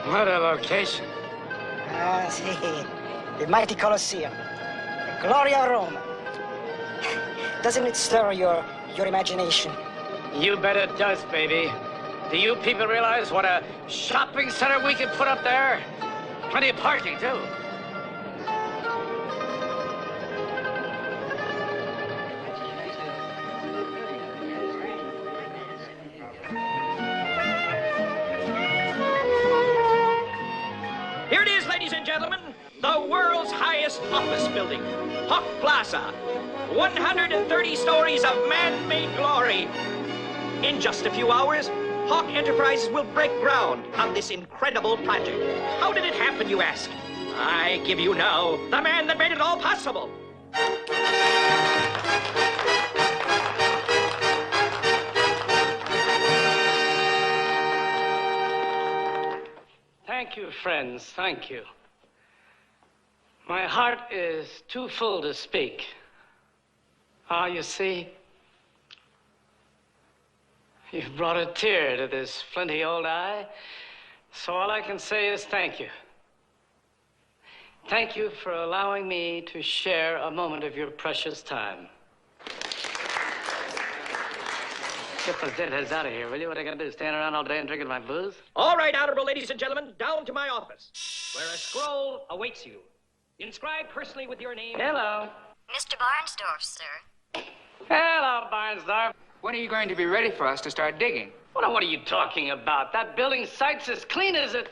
What a location. Ah, see, the mighty Colosseum, the glory of Rome. Doesn't it stir your imagination? You bet it does, baby. Do you people realize what a shopping center we can put up there? Plenty of parking, too. Here it is, ladies and gentlemen, the world's highest office building, Hawk Plaza. 130 stories of man-made glory. In just a few hours, Hawk Enterprises will break ground on this incredible project. How did it happen, you ask? I give you now the man that made it all possible. Thank you, friends, thank you. My heart is too full to speak. Ah, you see, you've brought a tear to this flinty old eye, so all I can say is thank you. Thank you for allowing me to share a moment of your precious time. Get those deadheads out of here, will you? What are I gonna do, stand around all day and drinking my booze? All right, honorable ladies and gentlemen, down to my office, where a scroll awaits you. Inscribed personally with your name. Hello. Mr. Barnsdorf, sir. Hello, Barnsdorf. When are you going to be ready for us to start digging? Well, what are you talking about? That building site's as clean as it...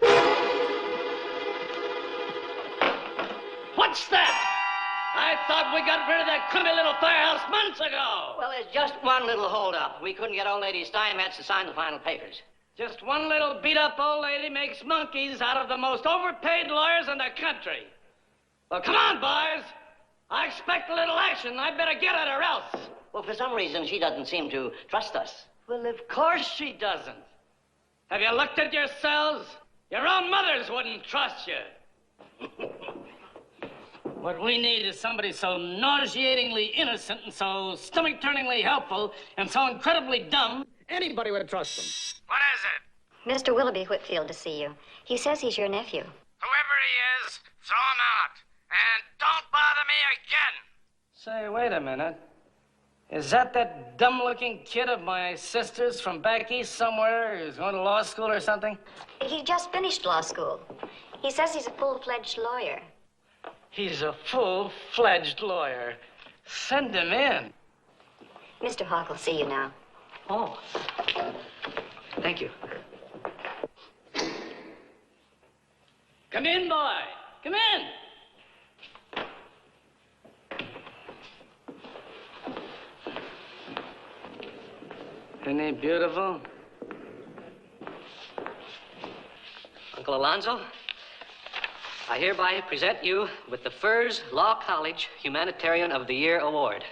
What's that? I thought we got rid of that crummy little firehouse months ago. Well, there's just one little holdup. We couldn't get old lady Steinmetz to sign the final papers. Just one little beat-up old lady makes monkeys out of the most overpaid lawyers in the country. Well, come on, boys. I expect a little action. I better get at her else. Well, for some reason, she doesn't seem to trust us. Well, of course she doesn't. Have you looked at yourselves? Your own mothers wouldn't trust you. What we need is somebody so nauseatingly innocent and so stomach-turningly helpful and so incredibly dumb, anybody would trust them. What is it? Mr. Willoughby Whitfield to see you. He says he's your nephew. Whoever he is, throw him out. And don't bother me again. Say, wait a minute. Is that dumb-looking kid of my sister's from back east somewhere who's going to law school or something? He just finished law school. He says he's a full-fledged lawyer. He's a full-fledged lawyer. Send him in. Mr. Hawk will see you now. Oh. Thank you. Come in, boy. Come in. Isn't he beautiful? Uncle Alonzo, I hereby present you with the Furs Law College Humanitarian of the Year Award.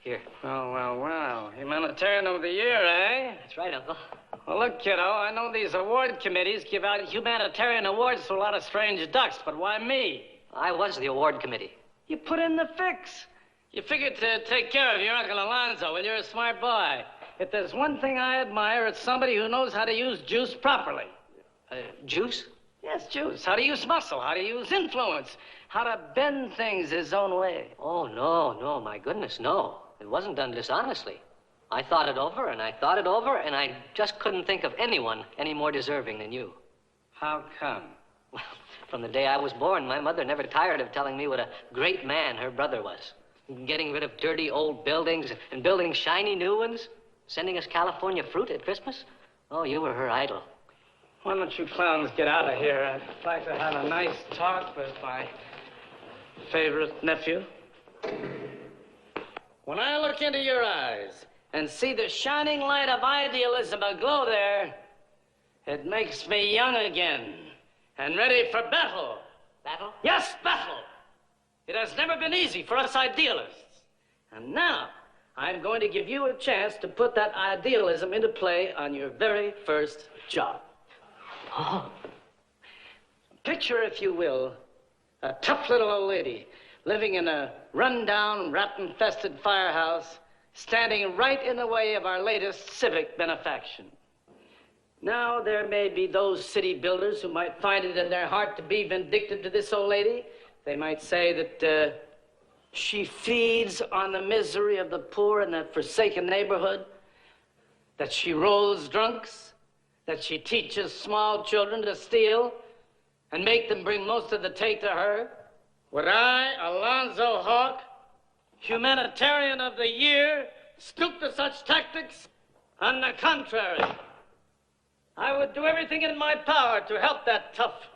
Here. Well. Humanitarian of the Year, eh? That's right, Uncle. Well, look, kiddo, I know these award committees give out humanitarian awards to a lot of strange ducks, but why me? I was the award committee. You put in the fix. You figured to take care of your Uncle Alonzo. Well, you're a smart boy. If there's one thing I admire, it's somebody who knows how to use juice properly. Juice? Yes, juice. How to use muscle, how to use influence, how to bend things his own way. Oh, no, my goodness, no. It wasn't done dishonestly. I thought it over, and I thought it over, and I just couldn't think of anyone any more deserving than you. How come? Well, from the day I was born, my mother never tired of telling me what a great man her brother was. Getting rid of dirty old buildings and building shiny new ones. Sending us California fruit at Christmas. Oh, you were her idol. Why don't you clowns get out of here? I'd like to have a nice talk with my favorite nephew. When I look into your eyes and see the shining light of idealism aglow there, it makes me young again and ready for battle. Battle? Yes, battle. It has never been easy for us idealists. And now, I'm going to give you a chance to put that idealism into play on your very first job. Oh. Picture, if you will, a tough little old lady living in a run-down, rat-infested firehouse, standing right in the way of our latest civic benefaction. Now, there may be those city builders who might find it in their heart to be vindictive to this old lady. They might say that she feeds on the misery of the poor in that forsaken neighborhood, that she rolls drunks, that she teaches small children to steal and make them bring most of the take to her. Would I, Alonzo Hawk, humanitarian of the year, stoop to such tactics? On the contrary, I would do everything in my power to help that tough,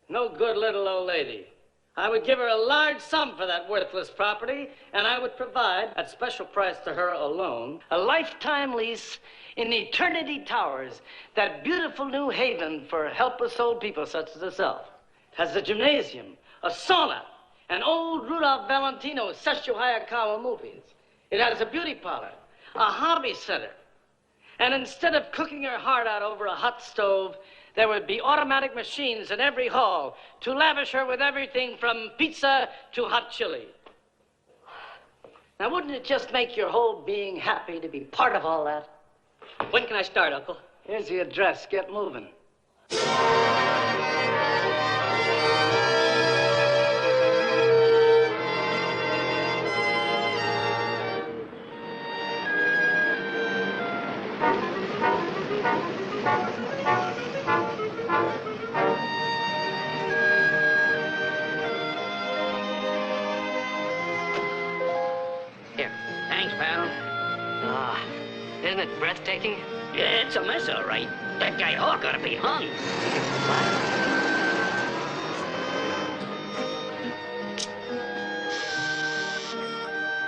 no good little old lady. I would give her a large sum for that worthless property, and I would provide, at special price to her alone, a lifetime lease in Eternity Towers, that beautiful new haven for helpless old people such as herself. It has a gymnasium, a sauna, an old Rudolph Valentino Sessio Hayakawa movies. It has a beauty parlor, a hobby center. And instead of cooking her heart out over a hot stove, there would be automatic machines in every hall to lavish her with everything from pizza to hot chili. Now, wouldn't it just make your whole being happy to be part of all that? When can I start, Uncle? Here's the address. Get moving. Thanks, pal. Isn't it breathtaking? Yeah, it's a mess, all right. That guy Hawk ought to be hung.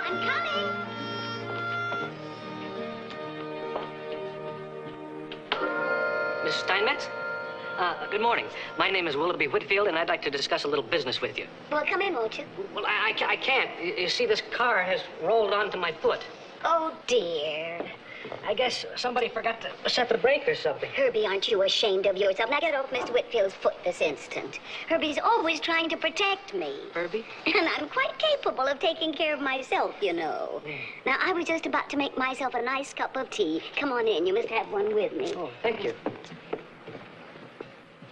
I'm coming. Mrs. Steinmetz? Good morning. My name is Willoughby Whitfield, and I'd like to discuss a little business with you. Well, come in, won't you? Well, I can't. You see, this car has rolled onto my foot. Oh, dear. I guess somebody forgot to set the brake or something. Herbie, aren't you ashamed of yourself? Now get off Mr. Whitfield's foot this instant. Herbie's always trying to protect me. Herbie? And I'm quite capable of taking care of myself, you know. Now, I was just about to make myself a nice cup of tea. Come on in. You must have one with me. Oh, thank you.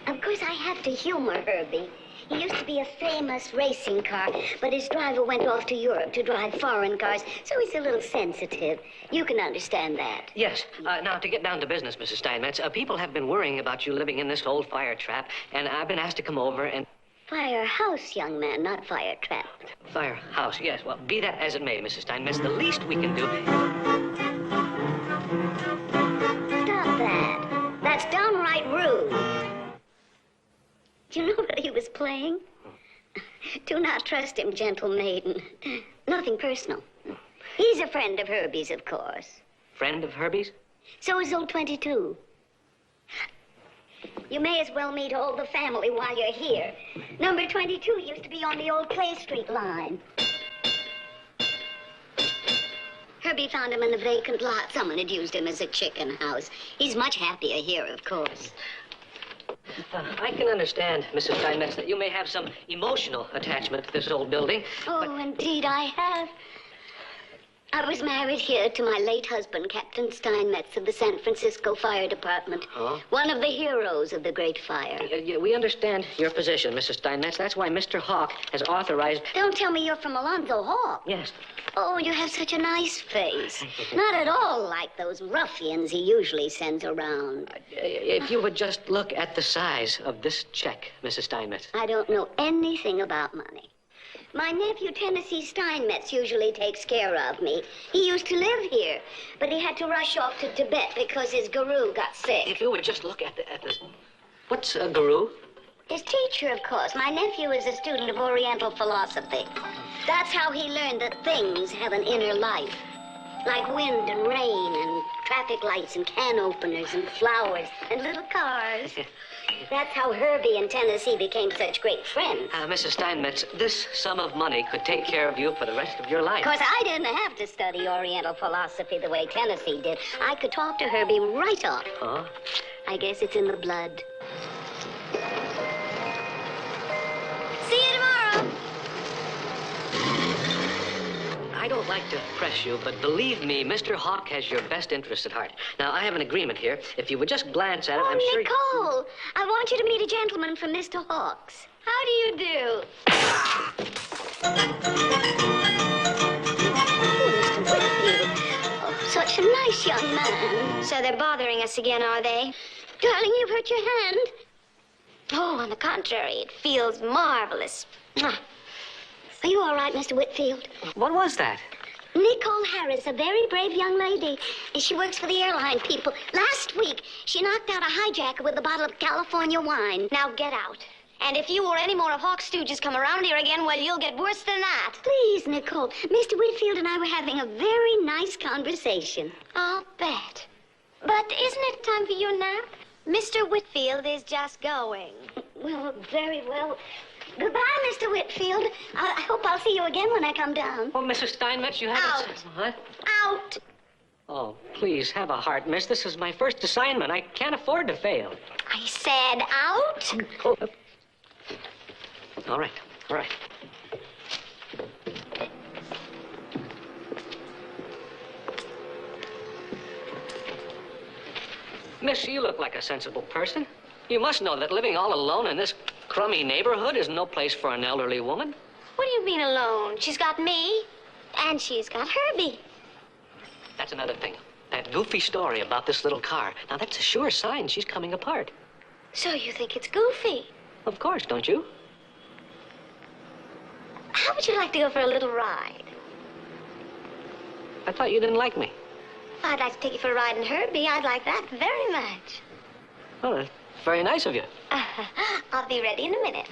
Of course, I have to humor Herbie. He used to be a famous racing car, but his driver went off to Europe to drive foreign cars, so he's a little sensitive. You can understand that. Yes. Now, to get down to business, Mrs. Steinmetz, people have been worrying about you living in this old fire trap, and I've been asked to come over and... Firehouse, young man, not fire trap. Firehouse, yes. Well, be that as it may, Mrs. Steinmetz, the least we can do... Stop that. That's downright rude. Do you know what he was playing? Do not trust him, gentle maiden. Nothing personal. He's a friend of Herbie's, of course. Friend of Herbie's? So is old 22. You may as well meet all the family while you're here. Number 22 used to be on the old Clay Street line. Herbie found him in the vacant lot. Someone had used him as a chicken house. He's much happier here, of course. I can understand, Mrs. Steinmetz, that you may have some emotional attachment to this old building. Oh, indeed I have. I was married here to my late husband, Captain Steinmetz of the San Francisco Fire Department. Oh? One of the heroes of the Great Fire. We understand your position, Mrs. Steinmetz. That's why Mr. Hawk has authorized... Don't tell me you're from Alonzo Hawk. Yes. Oh, you have such a nice face. Not at all like those ruffians he usually sends around. If you would just look at the size of this check, Mrs. Steinmetz. I don't know anything about money. My nephew, Tennessee Steinmetz, usually takes care of me. He used to live here, but he had to rush off to Tibet because his guru got sick. If you would just look at the... What's a guru? His teacher, of course. My nephew is a student of Oriental philosophy. That's how he learned that things have an inner life. Like wind and rain and traffic lights and can openers and flowers and little cars. That's how Herbie and Tennessee became such great friends. Mrs. Steinmetz, this sum of money could take care of you for the rest of your life. Of course, I didn't have to study Oriental philosophy the way Tennessee did. I could talk to Herbie right off. Huh? I guess it's in the blood. See you tomorrow. I don't like to press you, but believe me, Mr. Hawk has your best interest at heart. Now, I have an agreement here. If you would just glance at it, I'm sure... Nicole, I want you to meet a gentleman from Mr. Hawk's. How do you do? Mr. Whitfield. Oh, such a nice young man. So they're bothering us again, are they? Darling, you've hurt your hand. Oh, on the contrary, it feels marvelous. Mwah. Are you all right, Mr. Whitfield? What was that? Nicole Harris, a very brave young lady. And she works for the airline people. Last week, she knocked out a hijacker with a bottle of California wine. Now get out. And if you or any more of Hawk's stooges come around here again, well, you'll get worse than that. Please, Nicole. Mr. Whitfield and I were having a very nice conversation. I'll bet. But isn't it time for your nap? Mr. Whitfield is just going. Well, very well. Goodbye, Mr. Whitfield. I hope I'll see you again when I come down. Well, Mrs. Steinmetz, you haven't... Out. What? Out. Oh, please, have a heart, miss. This is my first assignment. I can't afford to fail. I said out. Oh. All right, all right. Miss, you look like a sensible person. You must know that living all alone in this crummy neighborhood is no place for an elderly woman. What do you mean alone? She's got me, and she's got Herbie. That's another thing. That goofy story about this little car. Now, that's a sure sign she's coming apart. So you think it's goofy? Of course, don't you? How would you like to go for a little ride? I thought you didn't like me. I'd like to take you for a ride in Herbie. I'd like that very much. Oh, that's very nice of you. I'll be ready in a minute.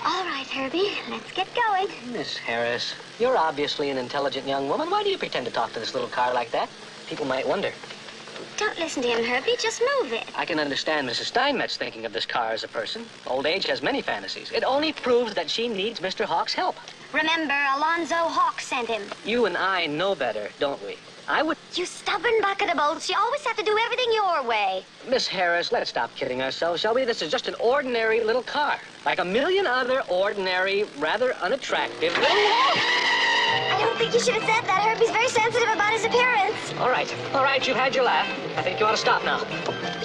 All right, Herbie, let's get going. Miss Harris, you're obviously an intelligent young woman. Why do you pretend to talk to this little car like that? People might wonder. Don't listen to him, Herbie. Just move it. I can understand Mrs. Steinmetz thinking of this car as a person. Old age has many fantasies. It only proves that she needs Mr. Hawk's help. Remember, Alonzo Hawk sent him. You and I know better, don't we? I would... You stubborn bucket of bolts. You always have to do everything your way. Miss Harris, let's stop kidding ourselves, shall we? This is just an ordinary little car. Like a million other ordinary, rather unattractive... I don't think you should have said that. Herbie's very sensitive about his appearance. All right, you've had your laugh. I think you ought to stop now.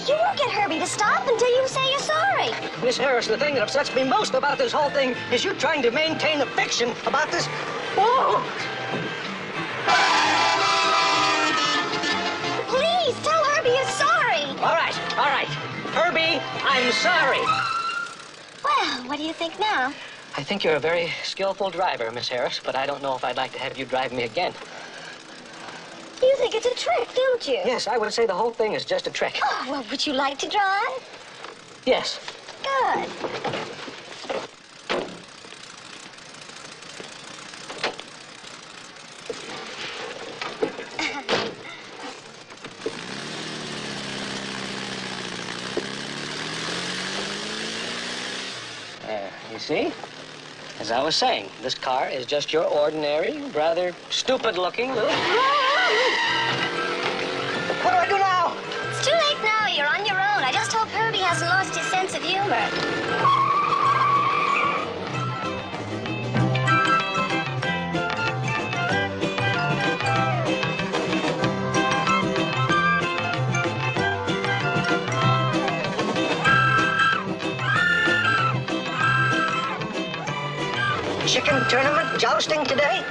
You won't get Herbie to stop until you say you're sorry. Miss Harris, the thing that upsets me most about this whole thing is you trying to maintain a fiction about this... Whoa! Please, tell Herbie you're sorry. All right. Herbie, I'm sorry. Well, what do you think now? I think you're a very skillful driver, Miss Harris, but I don't know if I'd like to have you drive me again. You think it's a trick, don't you? Yes, I would say the whole thing is just a trick. Oh, well, would you like to drive? Yes. Good. You see? As I was saying, this car is just your ordinary, rather stupid-looking little... What do I do now? It's too late now. You're on your own. I just hope Herbie hasn't lost his sense of humor. Chicken tournament jousting today?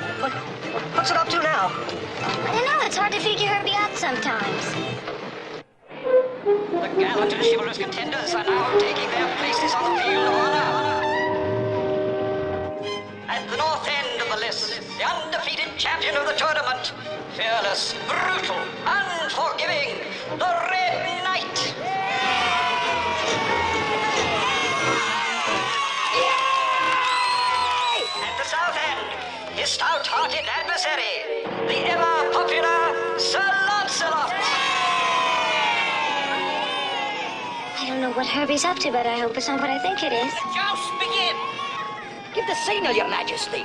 What's it up to now? I don't know. It's hard to figure Herbie out sometimes. The gallant and chivalrous contenders are now taking their places on the field of honor. At the north end of the list, the undefeated champion of the tournament, fearless, brutal, unforgiving, the Red Knight. At the south end, his stout-hearted adversary, the ever-popular Sir Lancelot. I don't know what Herbie's up to, but I hope it's not what I think it is. The joust begin. Give the signal, Your Majesty.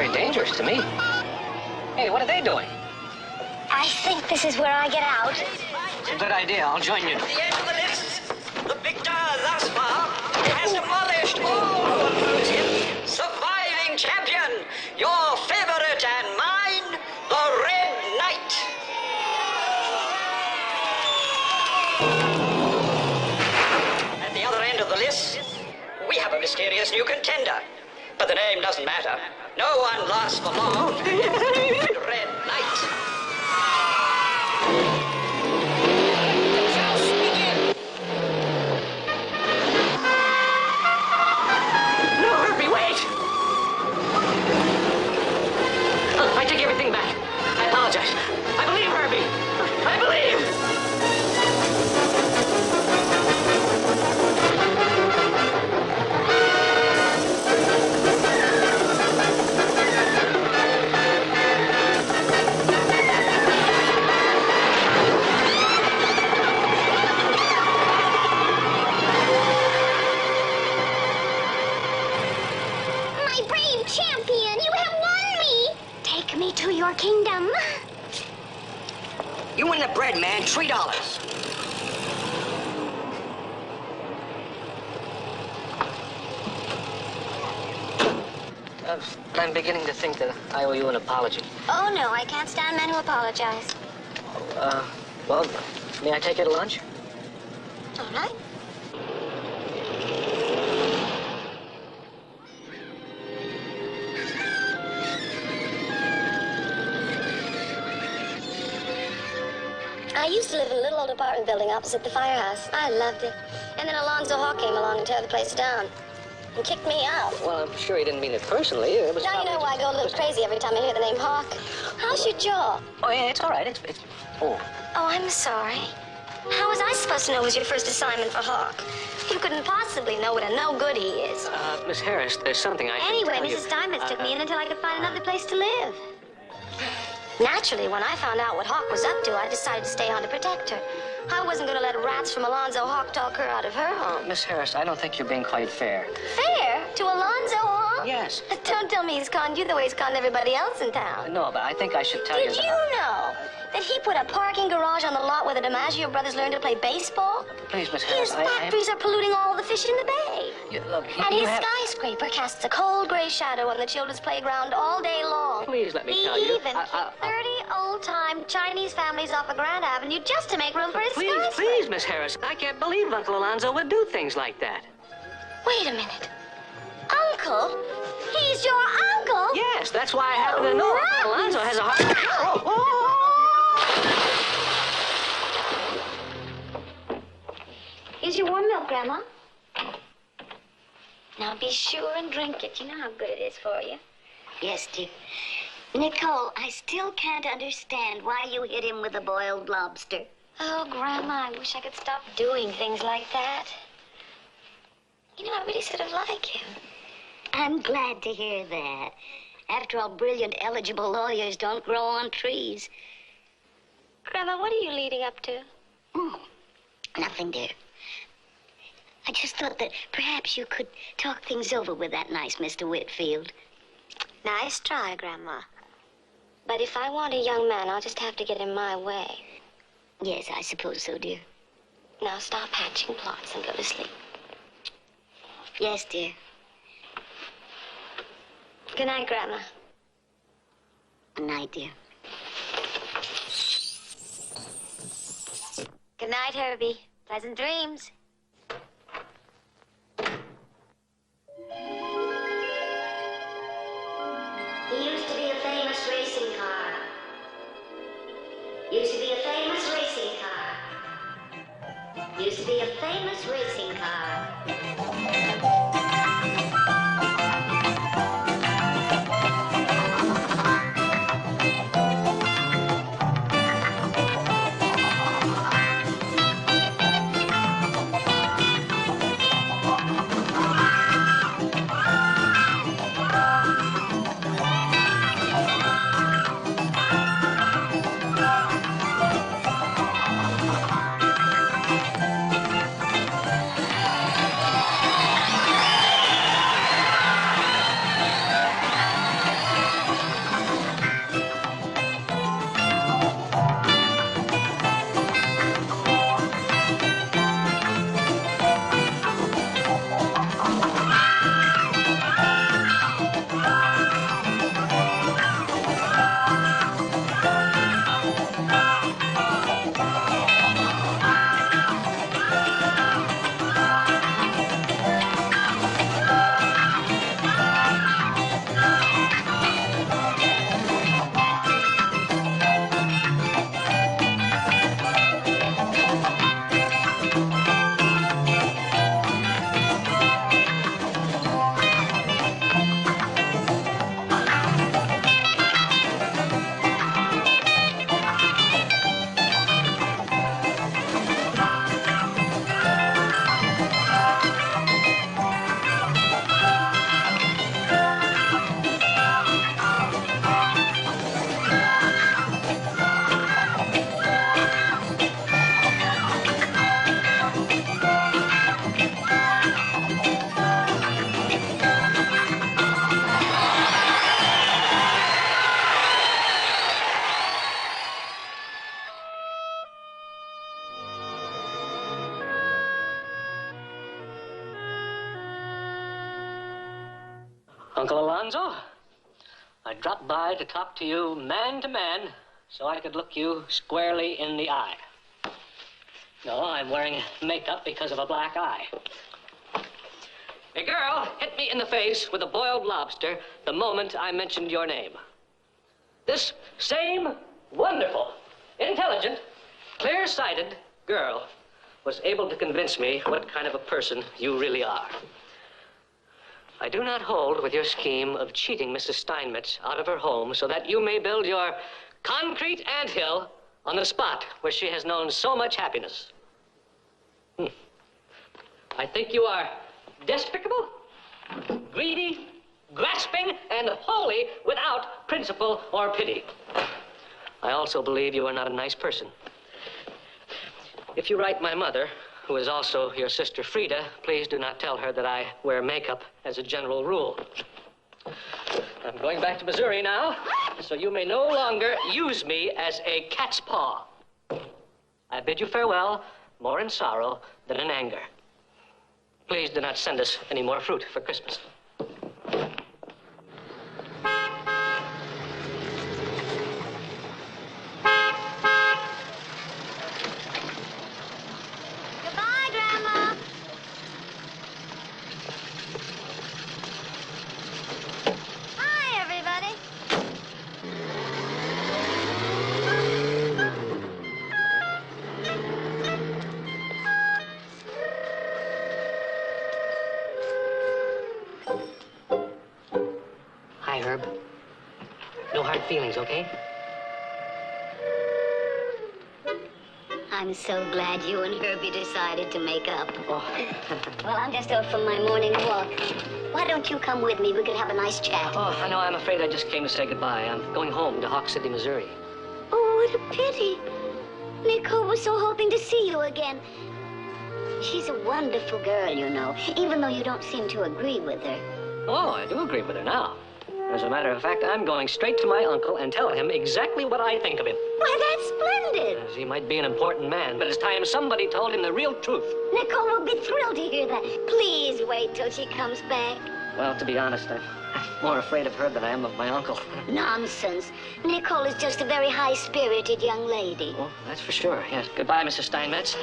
very dangerous to me. Hey, what are they doing? I think this is where I get out. It's a good idea. I'll join you. At the end of the list, the victor thus far has demolished all who oppose him. Surviving champion, your favorite and mine, the Red Knight. At the other end of the list, we have a mysterious new contender. But the name doesn't matter. No one lasts for long. Red Knight. No, Herbie, wait! I take everything back. I apologize. I believe Herbie. I believe. My brave champion, you have won me. Take me to your kingdom. You win the bread, man. $3. I'm beginning to think that I owe you an apology. Oh, no, I can't stand men who apologize. Well, may I take you to lunch? All right. I used to live in a little old apartment building opposite the firehouse. I loved it. And then Alonzo Hawk came along and tore the place down. And kicked me out. Well, I'm sure he didn't mean it personally. It was Now you know why I go a little crazy every time I hear the name Hawk. How's your jaw? Oh, yeah, it's all right. It's... Oh. Oh, I'm sorry. How was I supposed to know it was your first assignment for Hawk? You couldn't possibly know what a no good he is. Miss Harris, there's something I should Anyway, tell you. Mrs. Steinmetz took me in until I could find another place to live. Naturally, when I found out what Hawk was up to, I decided to stay on to protect her. I wasn't going to let rats from Alonzo Hawk talk her out of her home. Miss Harris, I don't think you're being quite fair. Fair? To Alonzo Hawk? Yes. Don't tell me he's conned you the way he's conned everybody else in town. No, but I think I should tell you Did that... you know that he put a parking garage on the lot where the DiMaggio brothers learned to play baseball? Please, Miss Harris, His factories are polluting all the fish in the bay. Look, And you his have... skyscraper casts a cold gray shadow on the children's playground all day long. Please let me He tell you. even kicked 30 old-time Chinese families off of Grand Avenue just to make room for his Please, skyscraper. please, Miss Harris. I can't believe Uncle Alonzo would do things like that. Wait a minute. Uncle? He's your uncle? Yes, that's why I happen to know Uncle Alonzo has a heart... Oh, oh, oh. Here's your warm milk, Grandma. Now be sure and drink it. You know how good it is for you. Yes, dear. Nicole, I still can't understand why you hit him with a boiled lobster. Oh, Grandma, I wish I could stop doing things like that. You know, I really sort of like him. I'm glad to hear that. After all, brilliant, eligible lawyers don't grow on trees. Grandma, what are you leading up to? Oh, nothing, dear. I just thought that perhaps you could talk things over with that nice Mr. Whitfield. Nice try, Grandma. But if I want a young man, I'll just have to get in my way. Yes, I suppose so, dear. Now stop hatching plots and go to sleep. Yes, dear. Good night, Grandma. Good night, dear. Good night, Herbie. Pleasant dreams. He used to be a famous racing car. Used to be a famous racing car. Used to be a famous racing car. Uncle Alonzo, I dropped by to talk to you man to man so I could look you squarely in the eye. No, I'm wearing makeup because of a black eye. A girl hit me in the face with a boiled lobster the moment I mentioned your name. This same wonderful, intelligent, clear-sighted girl was able to convince me what kind of a person you really are. I do not hold with your scheme of cheating Mrs. Steinmetz out of her home so that you may build your concrete anthill on the spot where she has known so much happiness. I think you are despicable, greedy, grasping, and wholly without principle or pity. I also believe you are not a nice person. If you write my mother, who is also your sister Frida, please do not tell her that I wear makeup as a general rule. I'm going back to Missouri now, so you may no longer use me as a cat's paw. I bid you farewell, more in sorrow than in anger. Please do not send us any more fruit for Christmas. Goodbye, Grandma. Hi, everybody. Hi, Herb. No hard feelings, okay? I'm so glad you and Herbie decided to make up. Oh. Well, I'm just off from my morning walk. Why don't you come with me? We could have a nice chat. Oh, I know. I'm afraid I just came to say goodbye. I'm going home to Hawk City, Missouri. Oh, what a pity. Nicole was so hoping to see you again. She's a wonderful girl, you know, even though you don't seem to agree with her. Oh, I do agree with her now. As a matter of fact, I'm going straight to my uncle and tell him exactly what I think of him. Why, that's splendid. As he might be an important man, but it's time somebody told him the real truth. Nicole will be thrilled to hear that. Please wait till she comes back. Well, to be honest, I'm more afraid of her than I am of my uncle. Nonsense. Nicole is just a very high-spirited young lady. Oh, that's for sure, yes. Goodbye, Mrs. Steinmetz.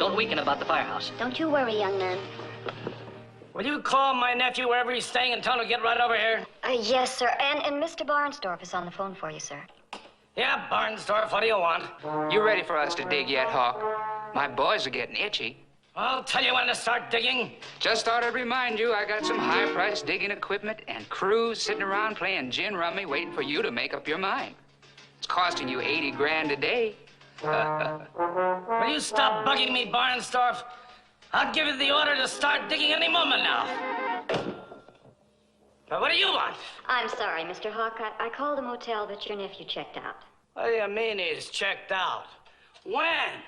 Don't weaken about the firehouse. Don't you worry, young man. Will you call my nephew wherever he's staying and tell him to get right over here? Yes, sir. And Mr. Barnsdorf is on the phone for you, sir. Yeah, Barnsdorf, what do you want? You ready for us to dig yet, Hawk? My boys are getting itchy. I'll tell you when to start digging. Just thought I'd remind you I got some high-priced digging equipment and crews sitting around playing gin rummy waiting for you to make up your mind. It's costing you 80 grand a day. Will you stop bugging me, Barnsdorf? I'll give you the order to start digging any moment now. Now, what do you want? I'm sorry, Mr. Hawk. I called the motel, but your nephew checked out. What do you mean he's checked out? When?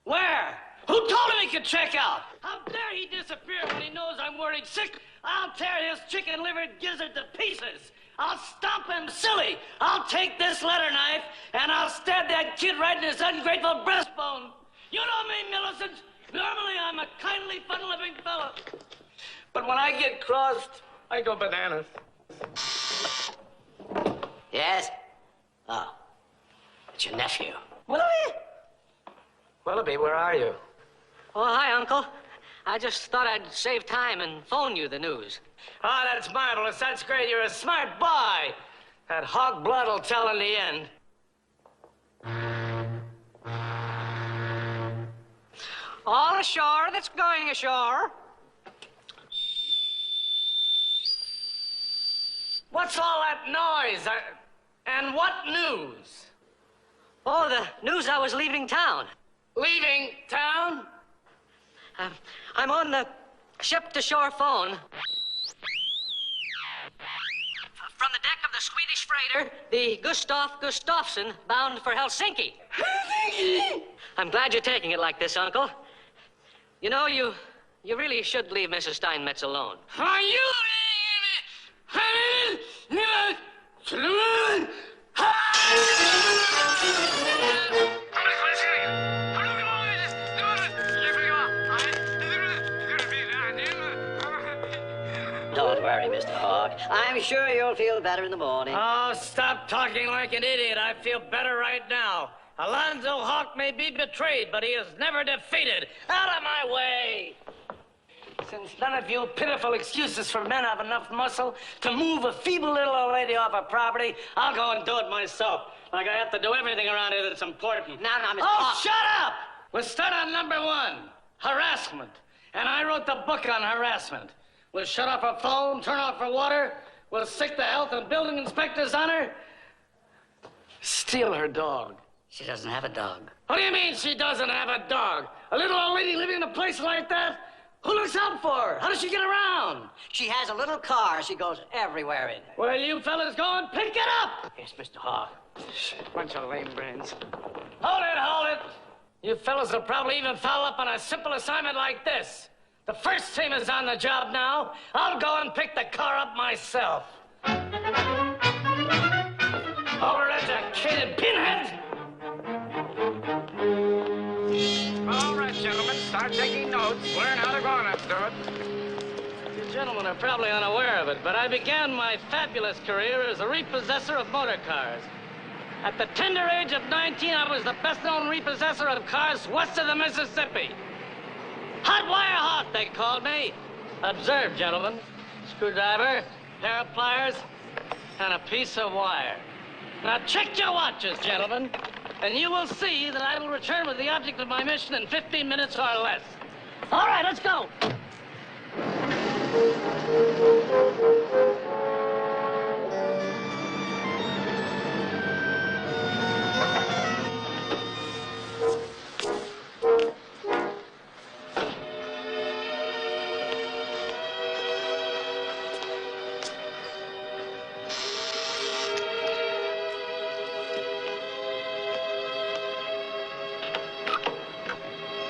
Where? Who told him he could check out? How dare he disappear when he knows I'm worried sick? I'll tear his chicken-livered gizzard to pieces. I'll stomp him silly. I'll take this letter knife, and I'll stab that kid right in his ungrateful breastbone. You know me, Millicent. Normally, I'm a kindly, fun-loving fellow. But when I get crossed, I go bananas. Yes? Oh, it's your nephew. Willoughby? Willoughby, where are you? Oh, hi, Uncle. I just thought I'd save time and phone you the news. Oh, that's marvelous. That's great. You're a smart boy. That hog blood will tell in the end. All ashore that's going ashore. What's all that noise? And what news? Oh, the news I was leaving town. Leaving town? I'm on the ship-to-shore phone. From the deck of the Swedish freighter, the Gustav Gustafsson, bound for Helsinki. Helsinki? I'm glad you're taking it like this, Uncle. You know, you really should leave Mrs. Steinmetz alone. Are you? Don't worry, Mr. Hawk. Hawk. I'm sure you'll feel better in the morning. Oh, stop talking like an idiot. I feel better right now. Alonzo Hawk may be betrayed, but he is never defeated. Out of my way! Since none of you pitiful excuses for men have enough muscle to move a feeble little old lady off a property, I'll go and do it myself. Like I have to do everything around here that's important. Now, Mr. Oh, Hawk. shut up! We'll start on number 1, harassment. And I wrote the book on harassment. We'll shut off her phone, turn off her water. We'll sick the health and building inspectors on her. Steal her dog. She doesn't have a dog. What do you mean she doesn't have a dog? A little old lady living in a place like that? Who looks out for her? How does she get around? She has a little car she goes everywhere in. Well, you fellas go and pick it up. Yes, Mr. Hawk. Bunch of lame brains. Hold it. You fellas will probably even foul up on a simple assignment like this. The first team is on the job now. I'll go and pick the car up myself. Overeducated pinhead! All right, gentlemen, start taking notes. Learn how to go on do it. You gentlemen are probably unaware of it, but I began my fabulous career as a repossessor of motor cars. At the tender age of 19, I was the best-known repossessor of cars west of the Mississippi. Hot Wire Hawk, they called me. Observe, gentlemen. Screwdriver, pair of pliers, and a piece of wire. Now check your watches, gentlemen, and you will see that I will return with the object of my mission in 15 minutes or less. All right, let's go.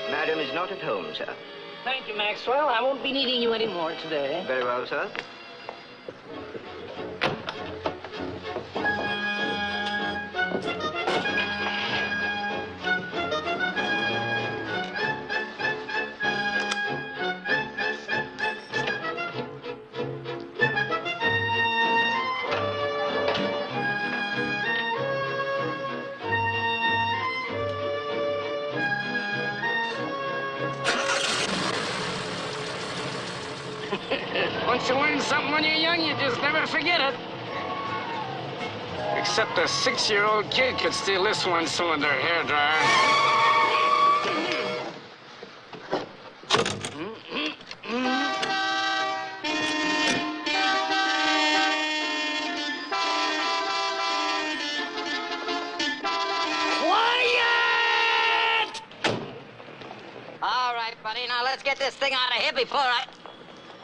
Madam is not at home, sir. Thank you, Maxwell. I won't be needing you anymore today. Very well, sir. Once you learn something when you're young, you just never forget it. Except a 6-year-old kid could steal this one-cylinder hairdryer. Quiet! All right, buddy, now let's get this thing out of here before I...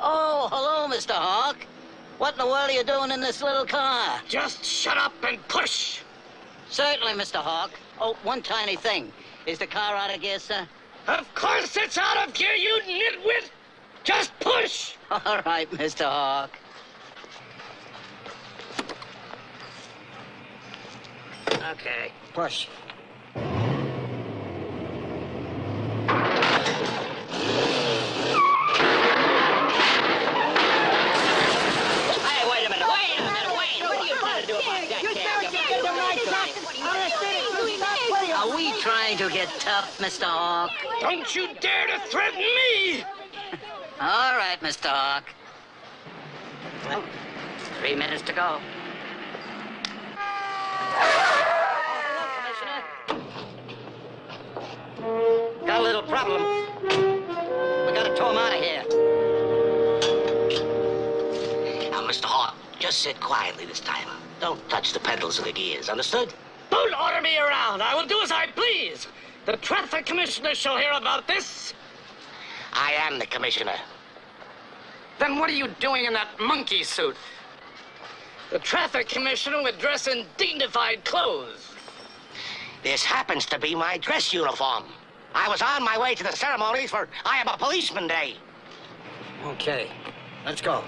Oh, hello, Mr. Hawk. What in the world are you doing in this little car? Just shut up and push. Certainly, Mr. Hawk. Oh, one tiny thing. Is the car out of gear, sir? Of course it's out of gear, you nitwit. Just push. All right, Mr. Hawk. Okay, push. Are we trying to get tough, Mr. Hawk? Don't you dare to threaten me! All right, Mr. Hawk. Well, 3 minutes to go. Got a little problem. We gotta tow him out of here. Now, Mr. Hawk, just sit quietly this time. Don't touch the pedals of the gears, understood? Don't order me around. I will do as I please. The traffic commissioner shall hear about this. I am the commissioner. Then what are you doing in that monkey suit? The traffic commissioner would dress in dignified clothes. This happens to be my dress uniform. I was on my way to the ceremonies for I Am a Policeman Day. Okay, let's go.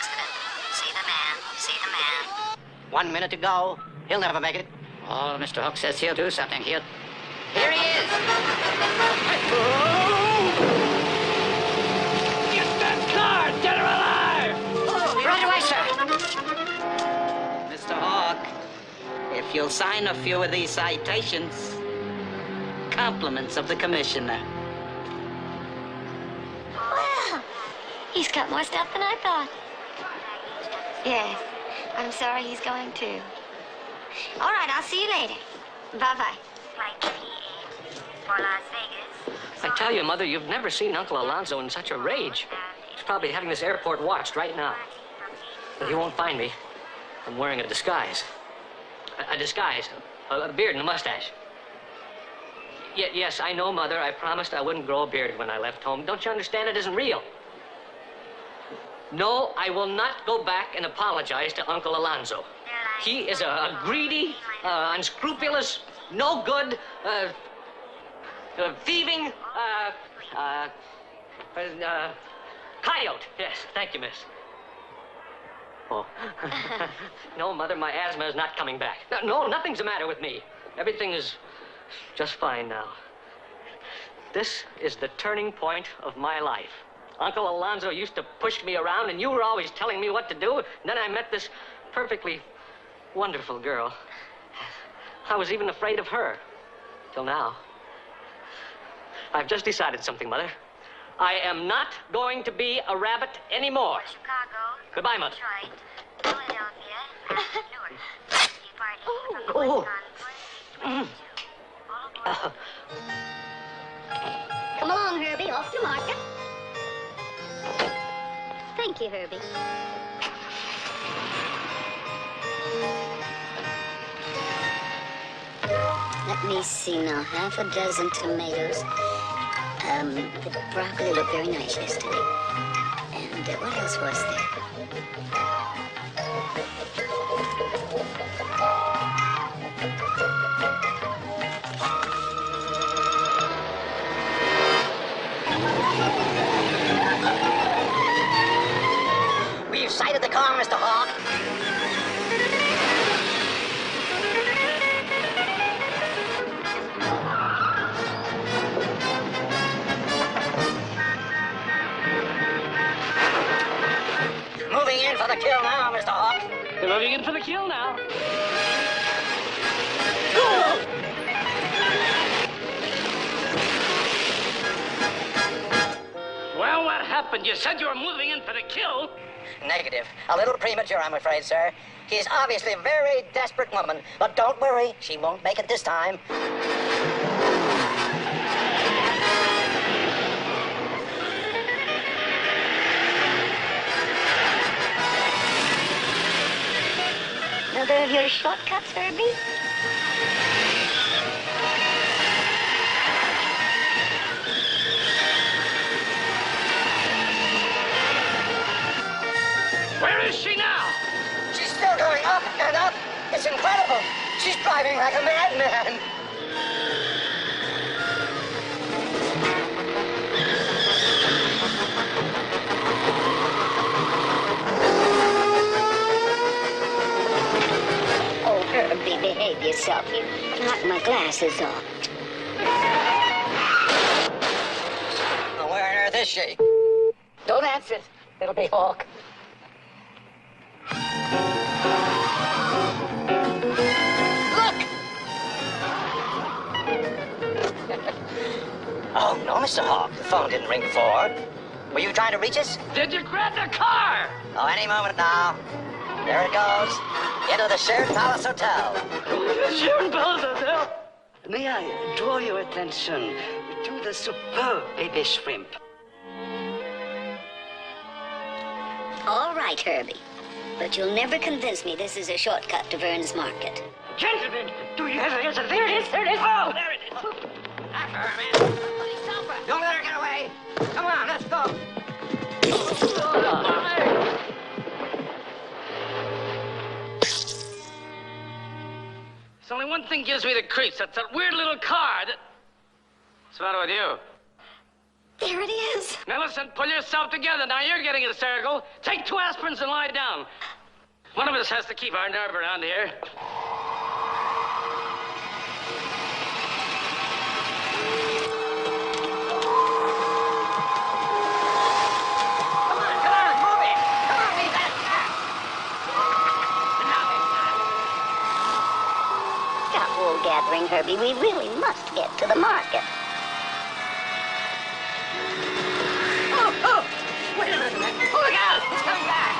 accident. See the man. See the man. 1 minute to go. He'll never make it. Oh, Mr. Hook says he'll do something. Here he is. Get that car, dead or alive! Right away, sir. Mr. Hawk, if you'll sign a few of these citations, compliments of the commissioner. Well, he's got more stuff than I thought. Yes, I'm sorry he's going too. All right, I'll see you later. Bye-bye. Flight 38 for Las Vegas. I tell you, Mother, you've never seen Uncle Alonzo in such a rage. He's probably having this airport watched right now. But he won't find me. I'm wearing a disguise. A disguise. A beard and a mustache. Yes, I know, Mother. I promised I wouldn't grow a beard when I left home. Don't you understand? It isn't real. No, I will not go back and apologize to Uncle Alonzo. He is a greedy, unscrupulous, no good, thieving, coyote. Yes, thank you, miss. Oh. No, Mother, my asthma is not coming back. No, nothing's the matter with me. Everything is just fine now. This is the turning point of my life. Uncle Alonzo used to push me around, and you were always telling me what to do. And then I met this perfectly wonderful girl. I was even afraid of her. Till now. I've just decided something, Mother. I am not going to be a rabbit anymore. Chicago. Goodbye, Mother. Detroit. Philadelphia. And Newark. Departing from Oh. Wisconsin. All aboard. Come along, Herbie, off to market. Thank you, Herbie. Let me see now. Half a dozen tomatoes. The broccoli looked very nice yesterday. And what else was there? We've sighted the car, Mr. Hawk. Moving in for the kill now, Mr. Hawk. They're moving in for the kill now. Well, what happened? You said you were moving in for the kill. Negative. A little premature, I'm afraid, sir. He's obviously a very desperate woman, but don't worry, she won't make it this time. Another of your shortcuts, Herbie? Where is she now? She's still going up and up. It's incredible. She's driving like a madman. Oh, Herbie, behave yourself. You knocked my glasses off. Now, where on earth is she? Don't answer it. It'll be Hawk. Look! Oh, no, Mr. Hawk. The phone didn't ring before. Were you trying to reach us? Did you grab the car? Oh, any moment now. There it goes. Into the Sheridan Palace Hotel. Sheridan Palace Hotel. May I draw your attention to the superb baby shrimp? All right, Herbie. But you'll never convince me this is a shortcut to Vern's Market. Gentlemen, do you have a... There it is, there it is. Oh, there it is. After her, man. Don't let her get away. Come on, let's go. There's only one thing gives me the creeps. That's that weird little car. What's the matter with you? There it is. Now listen, pull yourself together. Now you're getting hysterical. Take 2 aspirins and lie down. One of us has to keep our nerve around here. Gathering, Herbie. We really must get to the market. Oh! Wait a minute. Oh, look out! He's coming back!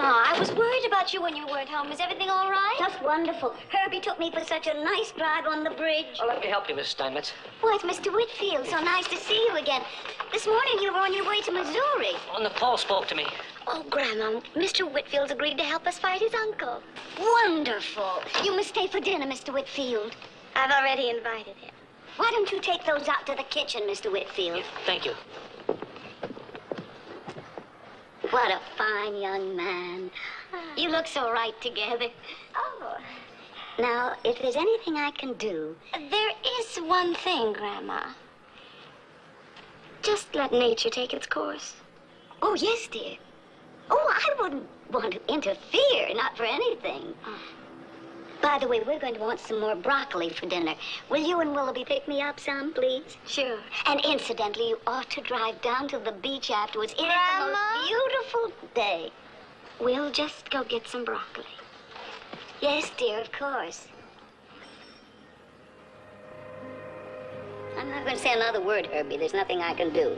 I was worried about you when you weren't home. Is everything all right? Just wonderful. Herbie took me for such a nice drive on the bridge. Oh, let me help you, Miss Steinmetz. Why, it's Mr. Whitfield. So nice to see you again. This morning you were on your way to Missouri. And the Paul spoke to me. Oh, Grandma, Mr. Whitfield's agreed to help us fight his uncle. Wonderful. You must stay for dinner, Mr. Whitfield. I've already invited him. Why don't you take those out to the kitchen, Mr. Whitfield? Thank you. What a fine young man. You look so right together. Oh. Now, if there's anything I can do... There is one thing, Grandma. Just let nature take its course. Oh, yes, dear. Oh, I wouldn't want to interfere, not for anything. By the way, we're going to want some more broccoli for dinner. Will you and Willoughby pick me up some, please? Sure. And incidentally, you ought to drive down to the beach afterwards. It is the most beautiful day. We'll just go get some broccoli. Yes, dear, of course. I'm not going to say another word, Herbie. There's nothing I can do.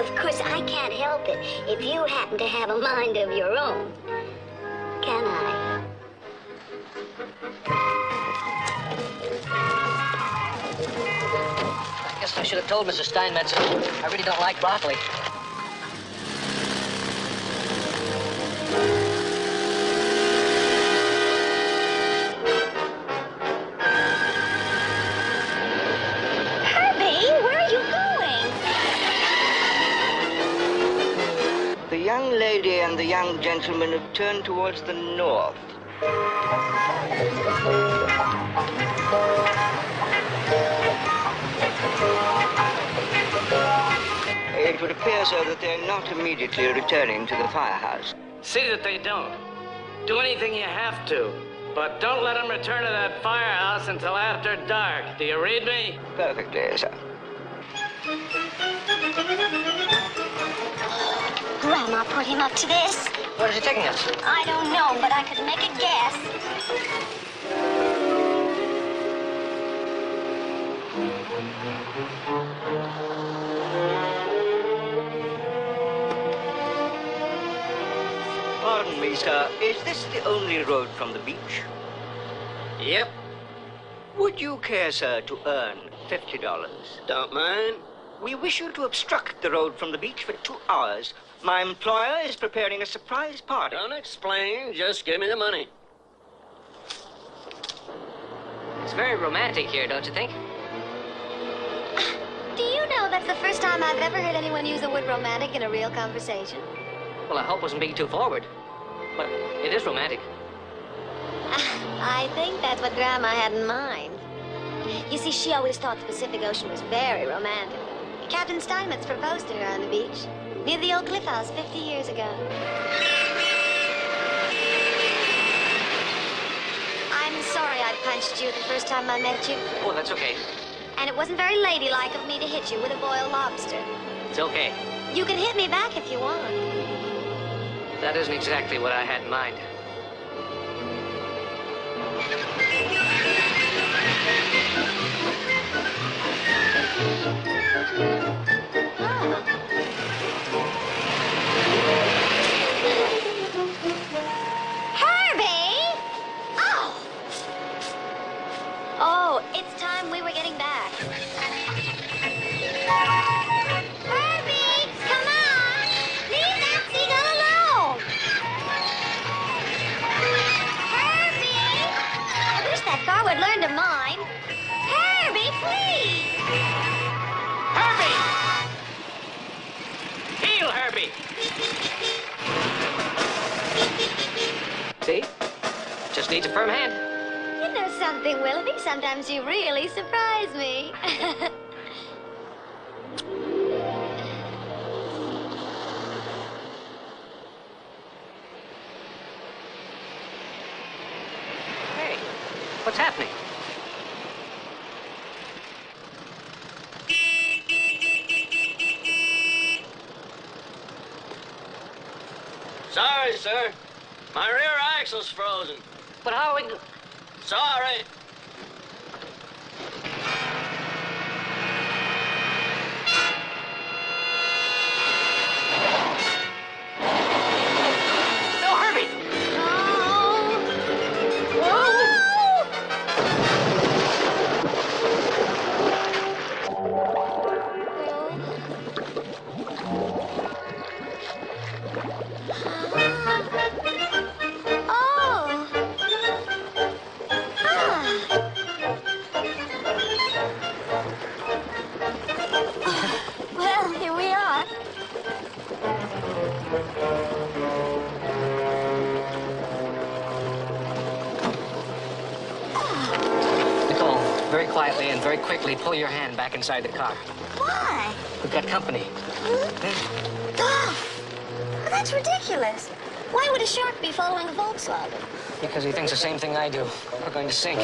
Of course, I can't help it if you happen to have a mind of your own. Can I? I guess I should have told Mrs. Steinmetz I really don't like broccoli. The young lady and the young gentleman have turned towards the north. It would appear, sir, that they're not immediately returning to the firehouse. See that they don't. Do anything you have to. But don't let them return to that firehouse until after dark. Do you read me? Perfectly, sir. Grandma put him up to this. Where is he taking us? I don't know, but I could make a guess. Pardon me, sir. Is this the only road from the beach? Yep. Would you care, sir, to earn $50? Don't mind. We wish you to obstruct the road from the beach for 2 hours. My employer is preparing a surprise party. Don't explain. Just give me the money. It's very romantic here, don't you think? Do you know that's the first time I've ever heard anyone use the word romantic in a real conversation? Well, I hope I wasn't being too forward. But it is romantic. I think that's what Grandma had in mind. You see, she always thought the Pacific Ocean was very romantic. Captain Steinmetz proposed to her on the beach, near the old cliff house 50 years ago. I'm sorry I punched you the first time I met you. Oh, that's okay. And it wasn't very ladylike of me to hit you with a boiled lobster. It's okay. You can hit me back if you want. That isn't exactly what I had in mind. Herbie! Oh! Oh, it's time we were getting back. Herbie! Come on! Leave that seagull alone! Herbie! Heel, Herbie! See? Just needs a firm hand. You know something, Willoughby? Sometimes you really surprise me. Hey, what's happening? Sorry, sir. My rear axle's frozen. But how are we... Sorry. No, Herbie! Well, here we are. Nicole, very quietly and very quickly pull your hand back inside the car. Why? We've got company. Oh, that's ridiculous. Why would a shark be following a Volkswagen? Because he thinks the same thing I do. We're going to sink.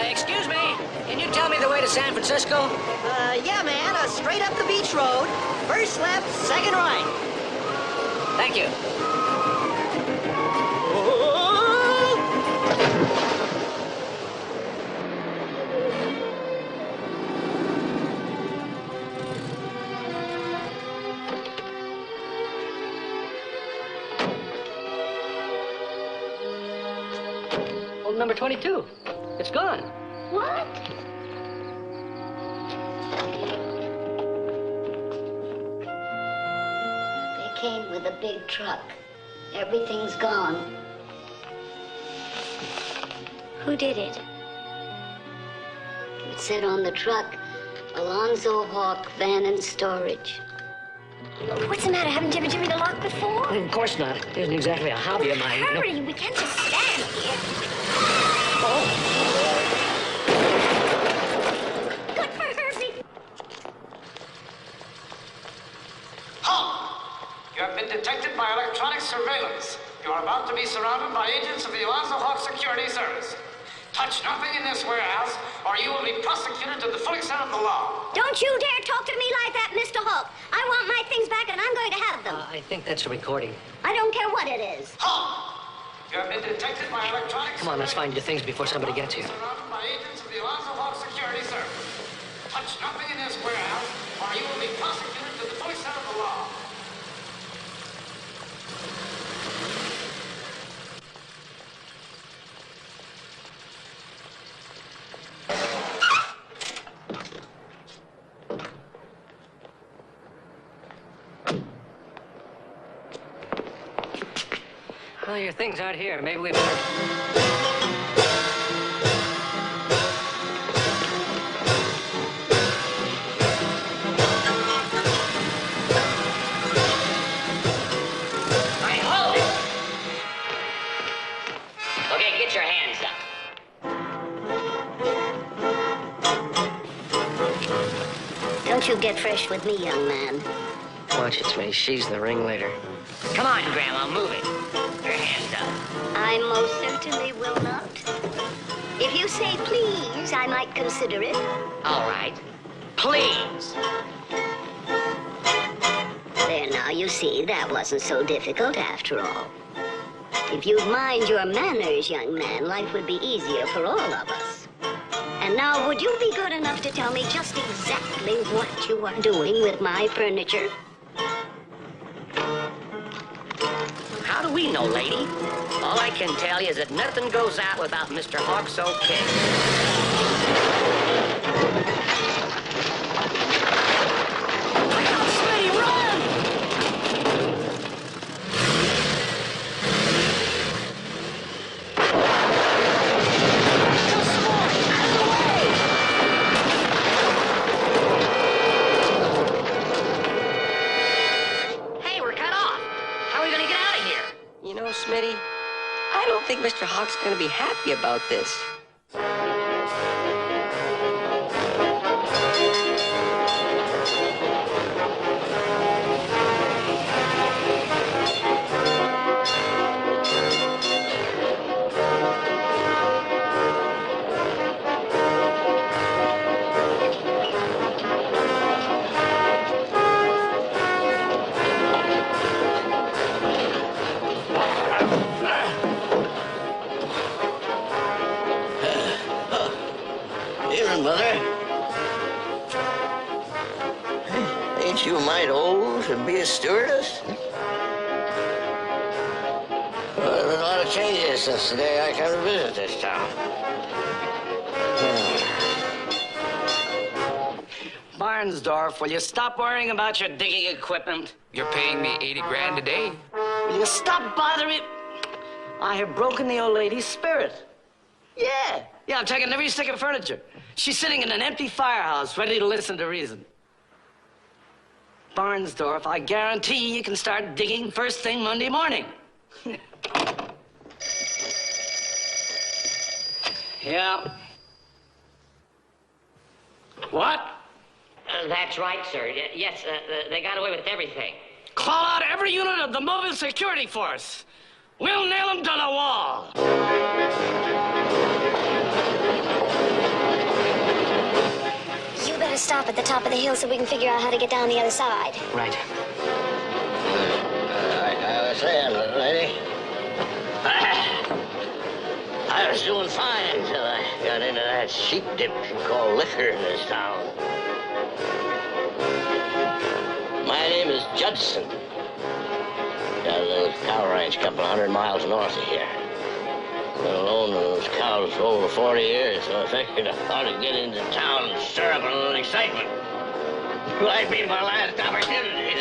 Excuse me, can you tell me the way to San Francisco? Yeah, man. Straight up the beach road. First left, second right. Thank you. Old number 22. It's gone. What? They came with a big truck. Everything's gone. Who did it? It said on the truck, Alonzo Hawk Van and Storage. What's the matter? Haven't you ever driven a lock before? Of course not. It isn't exactly a hobby of mine. No. Hurry, we can't just stand here. Good for Herbie. Halt! You have been detected by electronic surveillance. You are about to be surrounded by agents of the Alonzo Hawk Security Service. Touch nothing in this warehouse, or you will be prosecuted to the full extent of the law. Don't you dare talk to me like that, Mr. Hawk. I want my things back, and I'm going to have them. I think that's a recording. I don't care what it is. Halt! You have been detected by electronic Come on, let's find your things before somebody gets here. surrounded by agents of the Alonzo Hawk Security Service. Touch nothing in this warehouse, or you will be prosecuted to the full extent of the law. Well, your things aren't here. Maybe we better... Hey, hold it! Okay, get your hands up. Don't you get fresh with me, young man. Watch it, Ray. She's the ringleader. Come on, Grandma, move it. Your hands up. I most certainly will not. If you say please, I might consider it. All right. Please. There now, you see, that wasn't so difficult after all. If you'd mind your manners, young man, life would be easier for all of us. And now, would you be good enough to tell me just exactly what you are doing with my furniture? How do we know, lady? All I can tell you is that nothing goes out without Mr. Hawk's okay. You know, Smitty, I don't think Mr. Hawk's going to be happy about this. Evening, Mother. Ain't you might old to be a stewardess? Well, there's been a lot of changes since the day I came to visit this town. Barnsdorf, will you stop worrying about your digging equipment? You're paying me 80 grand a day. Will you stop bothering? I have broken the old lady's spirit. Yeah, I've taken every stick of furniture. She's sitting in an empty firehouse, ready to listen to reason. Barnsdorf, I guarantee you can start digging first thing Monday morning. Yeah. What? That's right, sir. Yes, they got away with everything. Call out every unit of the mobile security force. We'll nail them to the wall. You better stop at the top of the hill so we can figure out how to get down the other side. Right. I was saying, little lady, I was doing fine until I got into that sheep dip you call liquor in this town. My name is Judson. Got a little cow ranch a couple 100 miles north of here. Been alone with those cows for over 40 years, so I figured I ought to get into town and stir up a little excitement. Might be my last opportunity.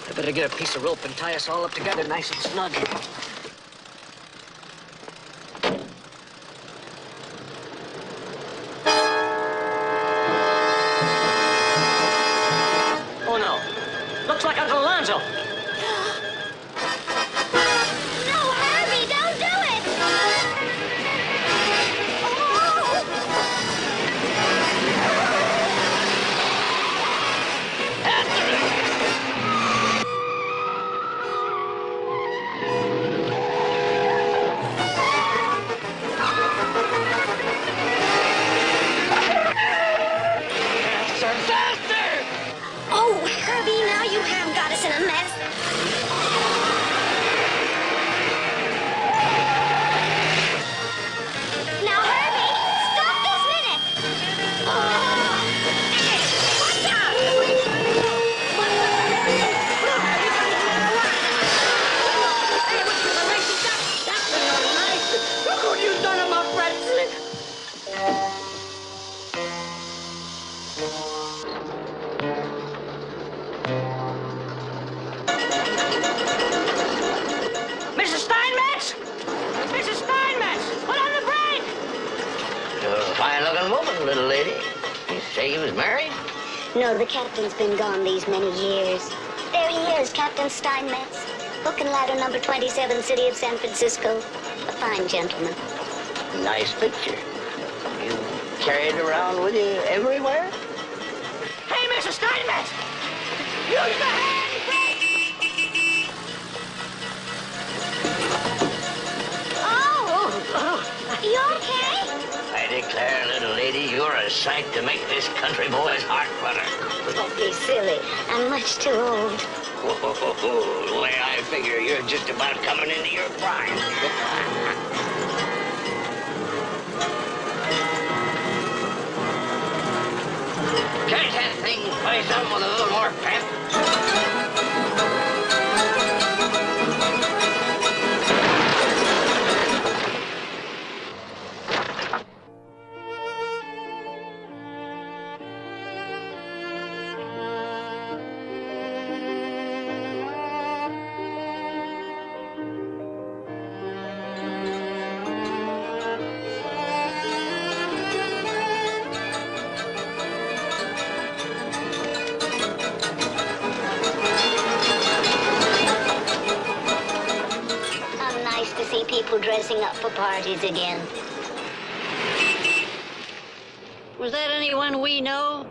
I better get a piece of rope and tie us all up together nice and snug. Oh, no. Looks like Uncle Alonzo. No, Herbie, don't do it! Oh, Herbie, now you have got us in a mess. Now, Herbie, stop this minute. Watch out! Look what you've done to my friend. Mrs. Steinmetz! Mrs. Steinmetz! Put on the brake! You're a fine-looking woman, little lady. You say you was married? No, the captain's been gone these many years. There he is, Captain Steinmetz. Hook and ladder number 27, City of San Francisco. A fine gentleman. Nice picture. You carry it around with you everywhere? Hey, Mrs. Steinmetz! Use the hand brake! Oh! You okay? I declare, little lady, you're a sight to make this country boy's heart flutter. Don't be silly. I'm much too old. The way I figure, you're just about coming into your prime. Can't that thing play something with a little more pep? people dressing up for parties again. Was that anyone we know?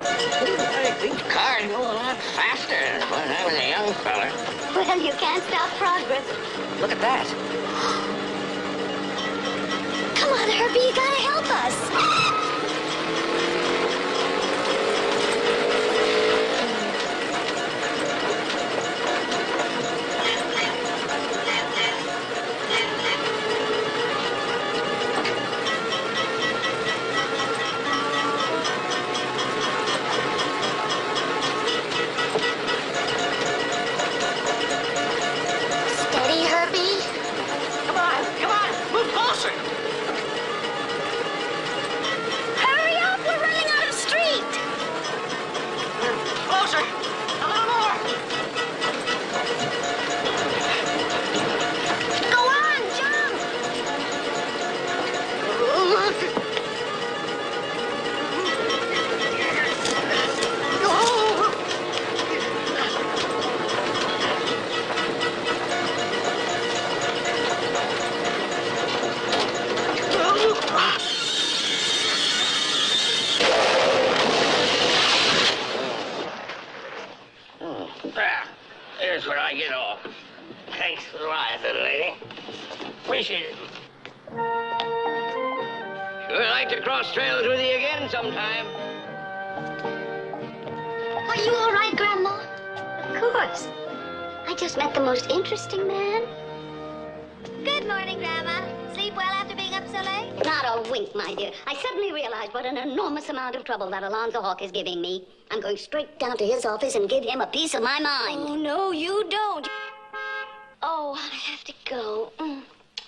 These cars go a lot faster than when I was a young fella. Well, you can't stop progress. Look at that. Come on, Herbie, you gotta help us. Steady, Herbie. Come on, move closer. Hurry up, we're running out of street. Closer, a little more. Go on, jump. There. Here's where I get off. Thanks for the ride, little lady. Appreciate it. Sure like to cross trails with you again sometime. Are you all right, Grandma? Of course. I just met the most interesting man. Good morning, Grandma. Sleep well after being up so late? Not a wink, my dear. I suddenly realized what an enormous amount of trouble that Alonzo Hawk is giving me. I'm going straight down to his office and give him a piece of my mind. Oh, no, you don't. Oh, I have to go.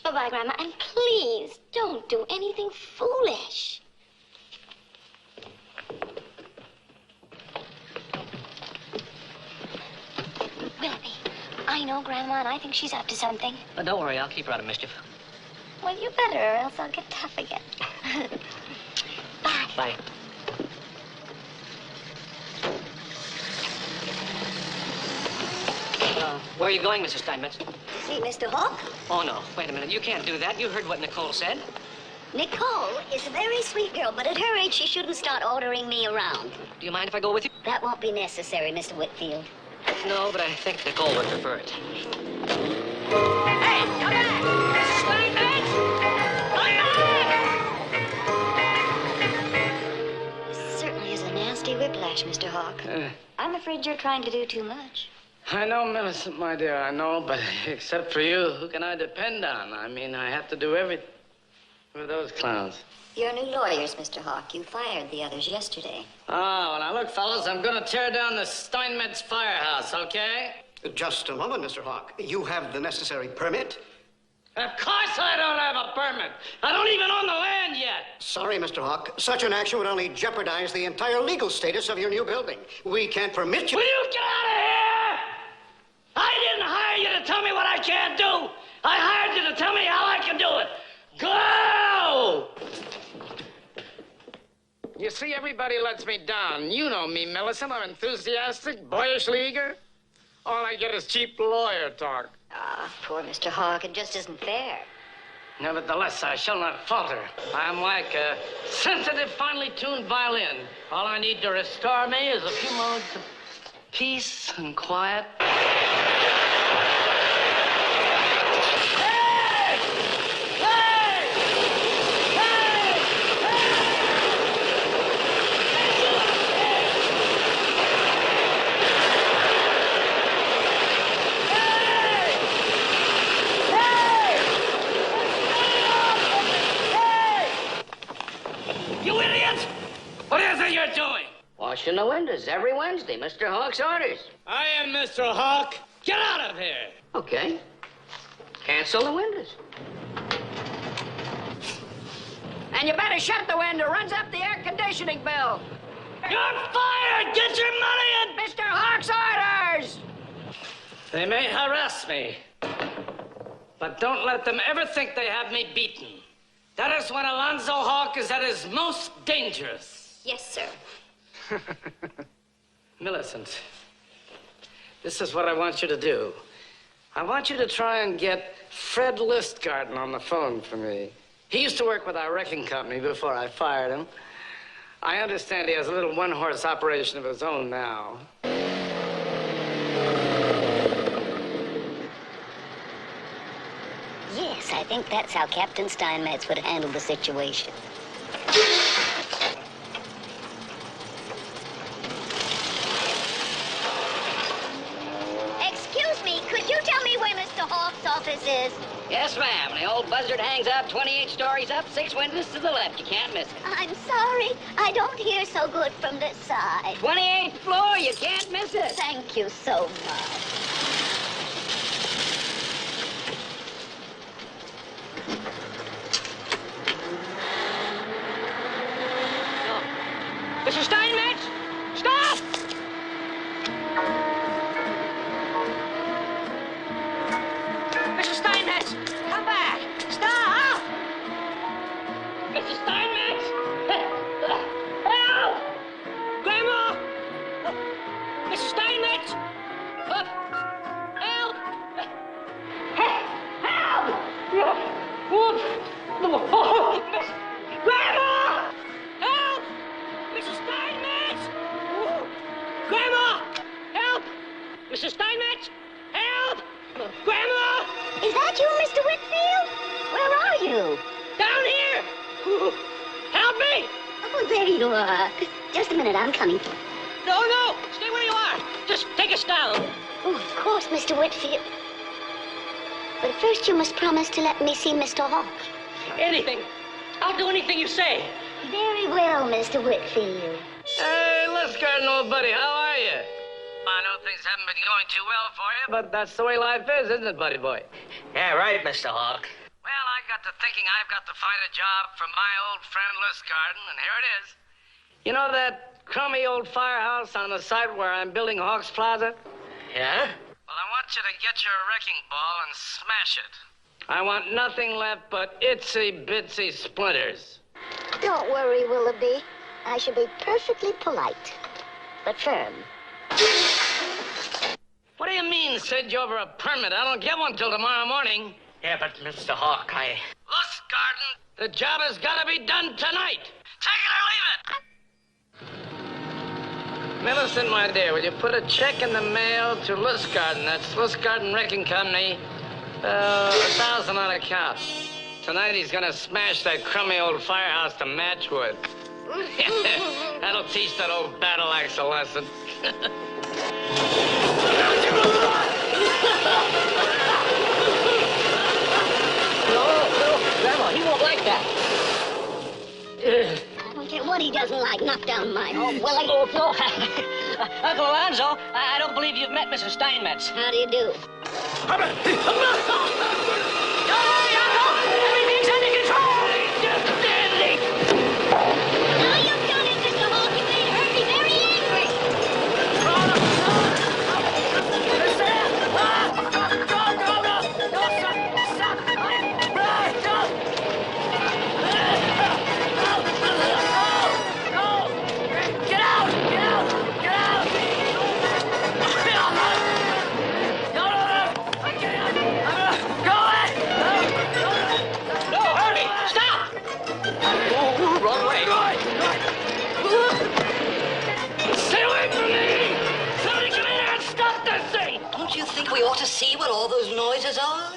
Bye-bye, Grandma. And please, don't do anything foolish. Willoughby, I know Grandma, and I think she's up to something. But don't worry, I'll keep her out of mischief. Well, you better, or else I'll get tough again. Bye. Bye. Where are you going, Mrs. Steinmetz? See, Mr. Hawk? Oh, no. Wait a minute. You can't do that. You heard what Nicole said. Nicole is a very sweet girl, but at her age, she shouldn't start ordering me around. Do you mind if I go with you? That won't be necessary, Mr. Whitfield. No, but I think Nicole would prefer it. Hey, come back! Mrs. Steinmetz! Come back! This certainly is a nasty whiplash, Mr. Hawk. I'm afraid you're trying to do too much. I know, Millicent, my dear, I know, but except for you, who can I depend on? I mean, I have to do everything for those clowns. You're new lawyers, Mr. Hawk. You fired the others yesterday. Oh, well, now look, fellas, I'm gonna tear down the Steinmetz firehouse, okay? Just a moment, Mr. Hawk. You have the necessary permit? Of course I don't have a permit. I don't even own the land yet. Sorry, Mr. Hawk. Such an action would only jeopardize the entire legal status of your new building. We can't permit you... Will you get out of here? I didn't hire you to tell me what I can't do. I hired you to tell me how I can do it. Go! You see, everybody lets me down. You know me, Millicent. I'm enthusiastic, boyishly eager. All I get is cheap lawyer talk. Ah, poor Mr. Hawk. It just isn't fair. Nevertheless, I shall not falter. I'm like a sensitive, finely tuned violin. All I need to restore me is a few moments of peace and quiet. Washing the windows every Wednesday, Mr. Hawk's orders. I am Mr. Hawk. Get out of here. Okay. Cancel the windows. And you better shut the window. Runs up the air conditioning bill. You're fired. Get your money and... Mr. Hawk's orders. They may harass me, but don't let them ever think they have me beaten. That is when Alonzo Hawk is at his most dangerous. Yes, sir. Millicent, this is what I want you to do. I want you to try and get Fred Listgarten on the phone for me. He used to work with our wrecking company before I fired him. I understand he has a little one-horse operation of his own now. Yes, I think that's how Captain Steinmetz would handle the situation. Excuse me, could you tell me where Mr. Hawk's office is? Yes, ma'am. The old buzzard hangs out 28 stories up, 6 windows to the left. You can't miss it. I'm sorry, I don't hear so good from this side. 28th floor, you can't miss it. Thank you so much. Mr. Steinmetz, stop! Mr. Steinmetz, come back! Stop! Mr. Steinmetz! Help! Grandma! Mr. Steinmetz! Help! Help! Grandma! Help! Mrs. Steinmetz! Grandma! Help! Mrs. Steinmetz! Help! Grandma! Is that you, Mr. Whitfield? Where are you? Down here! Help me! Oh, there you are. Just a minute, I'm coming. No, no! Stay where you are! Just take us down! Oh, of course, Mr. Whitfield. But first you must promise to let me see Mr. Hawk. Anything! I'll do anything you say! Very well, Mr. Whitfield. Hey, Listgarten, old buddy, how are you? I know things haven't been going too well for you, but that's the way life is, isn't it, buddy boy? Yeah, right, Mr. Hawk. Well, I got to thinking I've got to find a job for my old friend Listgarten, and here it is. You know that crummy old firehouse on the site where I'm building Hawks Plaza? Yeah? Well, I want you to get your wrecking ball and smash it. I want nothing left but itsy-bitsy splinters. Don't worry, Willoughby. I shall be perfectly polite, but firm. What do you mean, Sid, you over a permit? I don't get one till tomorrow morning. Yeah, but Mr. Hawk, Listgarten, the job has got to be done tonight. Take it or leave it. Millicent, my dear, will you put a check in the mail to Listgarten? That's Listgarten Wrecking Company. 1,000 on account. Tonight he's gonna smash that crummy old firehouse to matchwood. That'll teach that old battle axe a lesson. No, Grandma, he won't like that. I don't care what he doesn't like. Knock down my home, Willie. Oh, no. Uncle Alonzo, I don't believe you've met Mrs. Steinmetz. How do you do? Everything's under control! Now you've done it, Mr. Hawk. You made Herbie very angry. Get out! We ought to see what all those noises are.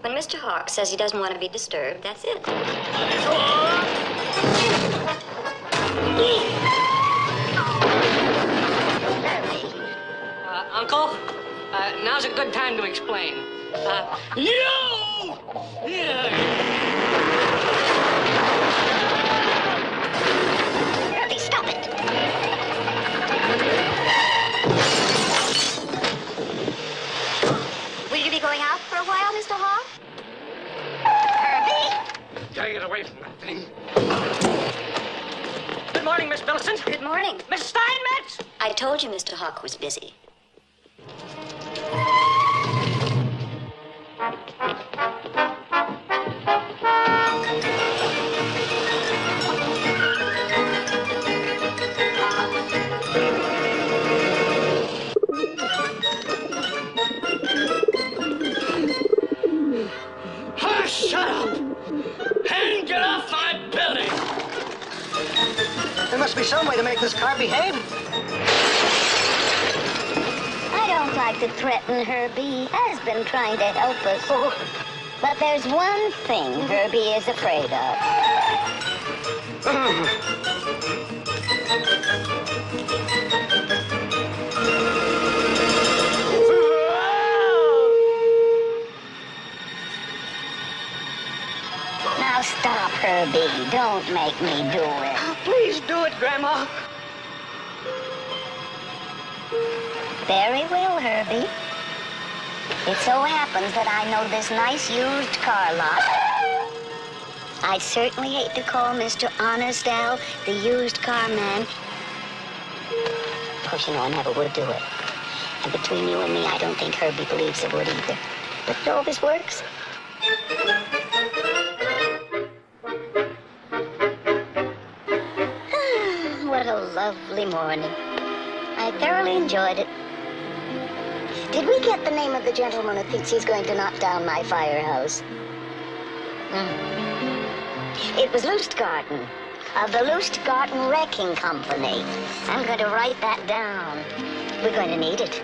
When Mr. Hawk says he doesn't want to be disturbed, that's it. Uncle, now's a good time to explain. You! Herbie, stop it. Will you be going out for a while, Mr. Hawk? Herbie! Gotta get away from that thing. Good morning, Miss Millicent. Good morning. Miss Steinmetz! I told you Mr. Hawk was busy. There must be some way to make this car behave. I don't like to threaten Herbie. He has been trying to help us. But there's one thing Herbie is afraid of. Now stop, Herbie. Don't make me do it. Please do it, Grandma. Very well, Herbie. It so happens that I know this nice used car lot. I'd certainly hate to call Mr. Honest Al the used car man. Of course, you know, I never would do it. And between you and me, I don't think Herbie believes it would either. But it always works. What a lovely morning. I thoroughly enjoyed it. Did we get the name of the gentleman who thinks he's going to knock down my firehouse? It was Lustgarten, of the Lustgarten Wrecking Company. I'm going to write that down. We're going to need it.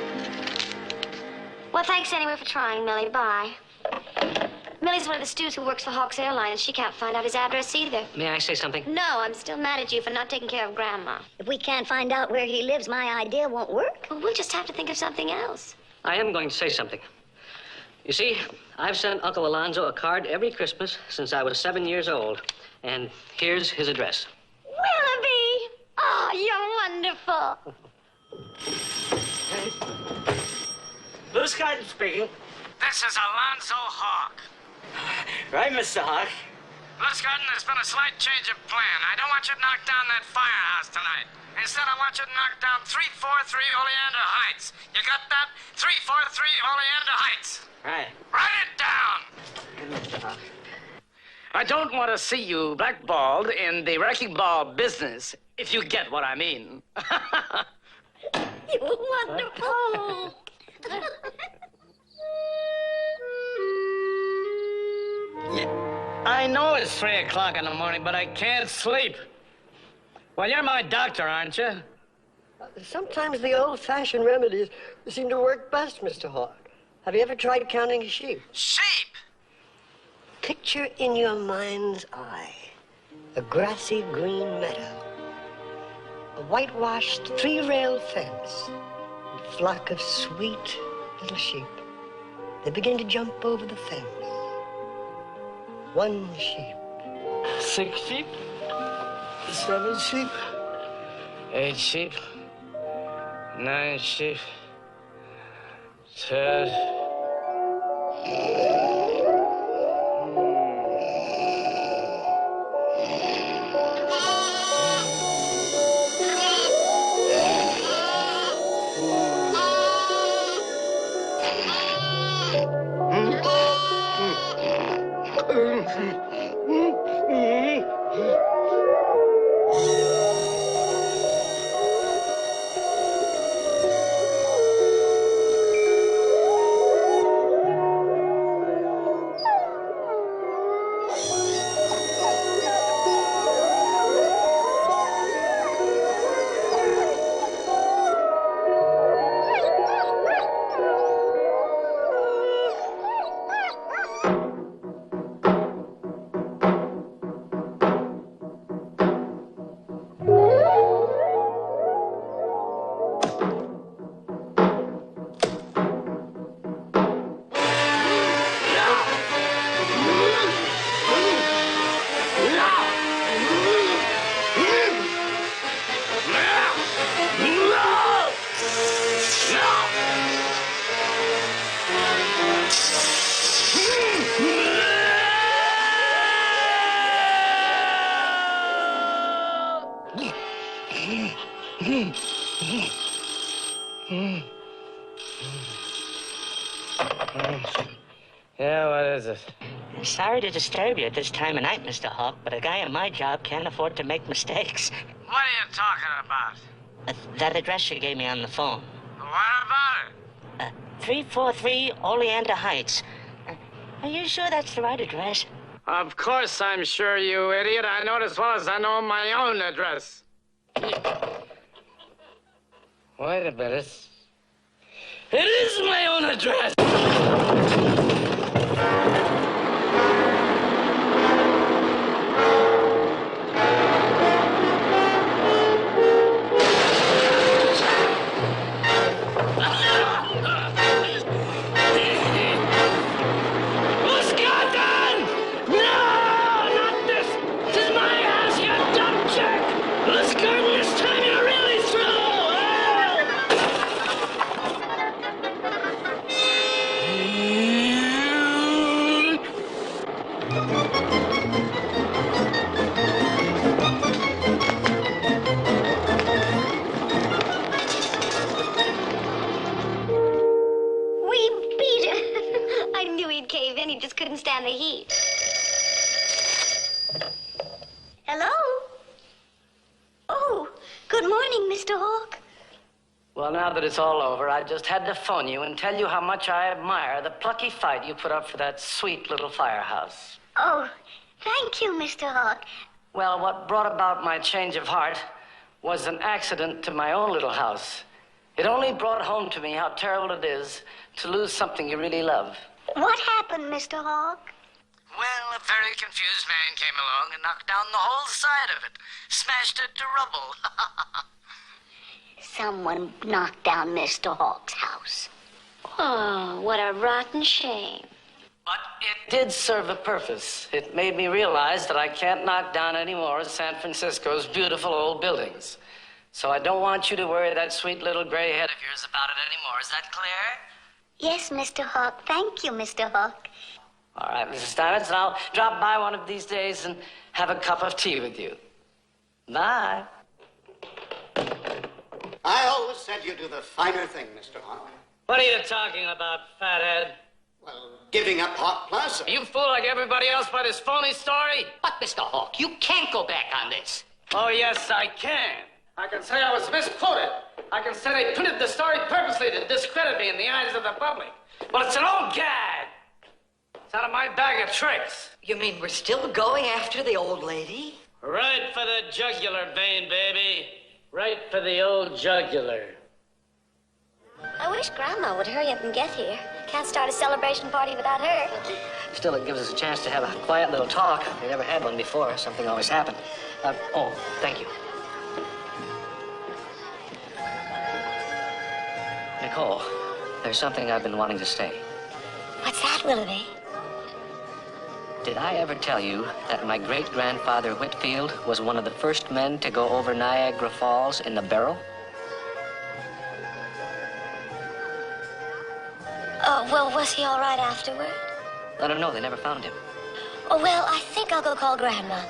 Well, thanks anyway for trying, Millie. Bye. Millie's one of the stews who works for Hawks Airline, and she can't find out his address either. May I say something? No, I'm still mad at you for not taking care of Grandma. If we can't find out where he lives, my idea won't work. Well, we'll just have to think of something else. I am going to say something. You see, I've sent Uncle Alonzo a card every Christmas since I was 7 years old. And here's his address. Willoughby! Oh, you're wonderful. Lustgarten speaking. This is Alonzo Hawk. Right, Mr. Hawk. Lustgarten, there's been a slight change of plan. I don't want you to knock down that firehouse tonight. Instead, I want you to knock down 343 Oleander Heights. You got that? 343 Oleander Heights. Right. Write it down. Mr. Hawk. I don't want to see you blackballed in the wrecking ball business, if you get what I mean. You're wonderful. I know it's 3 o'clock in the morning, but I can't sleep. Well, you're my doctor, aren't you? Sometimes the old-fashioned remedies seem to work best, Mr. Hawk. Have you ever tried counting sheep? Sheep? Picture in your mind's eye a grassy green meadow, a whitewashed 3-railed fence, a flock of sweet little sheep. They begin to jump over the fence. 1 sheep. 6 sheep. 7 sheep. 8 sheep. 9 sheep. 10. Yeah, what is it? Sorry to disturb you at this time of night, Mr. Hawk, but a guy at my job can't afford to make mistakes. What are you talking about? That address you gave me on the phone. What about it? 343 Oleander Heights. Are you sure that's the right address? Of course I'm sure, you idiot. I know it as well as I know my own address. Wait a minute. It is my own address. Stand the heat. Hello? Oh, good morning, Mr. Hawk. Well, now that it's all over, I just had to phone you and tell you how much I admire the plucky fight you put up for that sweet little firehouse. Oh, thank you, Mr. Hawk. Well, what brought about my change of heart was an accident to my own little house. It only brought home to me how terrible it is to lose something you really love. What happened, Mr. Hawk? Well, a very confused man came along and knocked down the whole side of it. Smashed it to rubble. Someone knocked down Mr. Hawk's house. Oh, what a rotten shame. But it did serve a purpose. It made me realize that I can't knock down any more of San Francisco's beautiful old buildings. So I don't want you to worry that sweet little gray head of yours about it anymore. Is that clear? Yes, Mr. Hawk. Thank you, Mr. Hawk. All right, Mrs. Steinmetz, and I'll drop by one of these days and have a cup of tea with you. Bye. I always said you do the finer thing, Mr. Hawk. What are you talking about, fathead? Well, giving up Hawk Plaza. Are you fooled like everybody else by this phony story? But, Mr. Hawk, you can't go back on this. Oh, yes, I can. I can say I was misquoted. I can say they printed the story purposely to discredit me in the eyes of the public. But it's an old gag. It's out of my bag of tricks. You mean we're still going after the old lady? Right for the jugular vein, baby. Right for the old jugular. I wish Grandma would hurry up and get here. Can't start a celebration party without her. Still, it gives us a chance to have a quiet little talk. We never had one before. Something always happened. Oh, thank you. Nicole, there's something I've been wanting to say. What's that, Willoughby? Did I ever tell you that my great-grandfather Whitfield was one of the first men to go over Niagara Falls in the barrel? Oh, well, was he all right afterward? Let him know they never found him. Oh, well, I think I'll go call Grandma.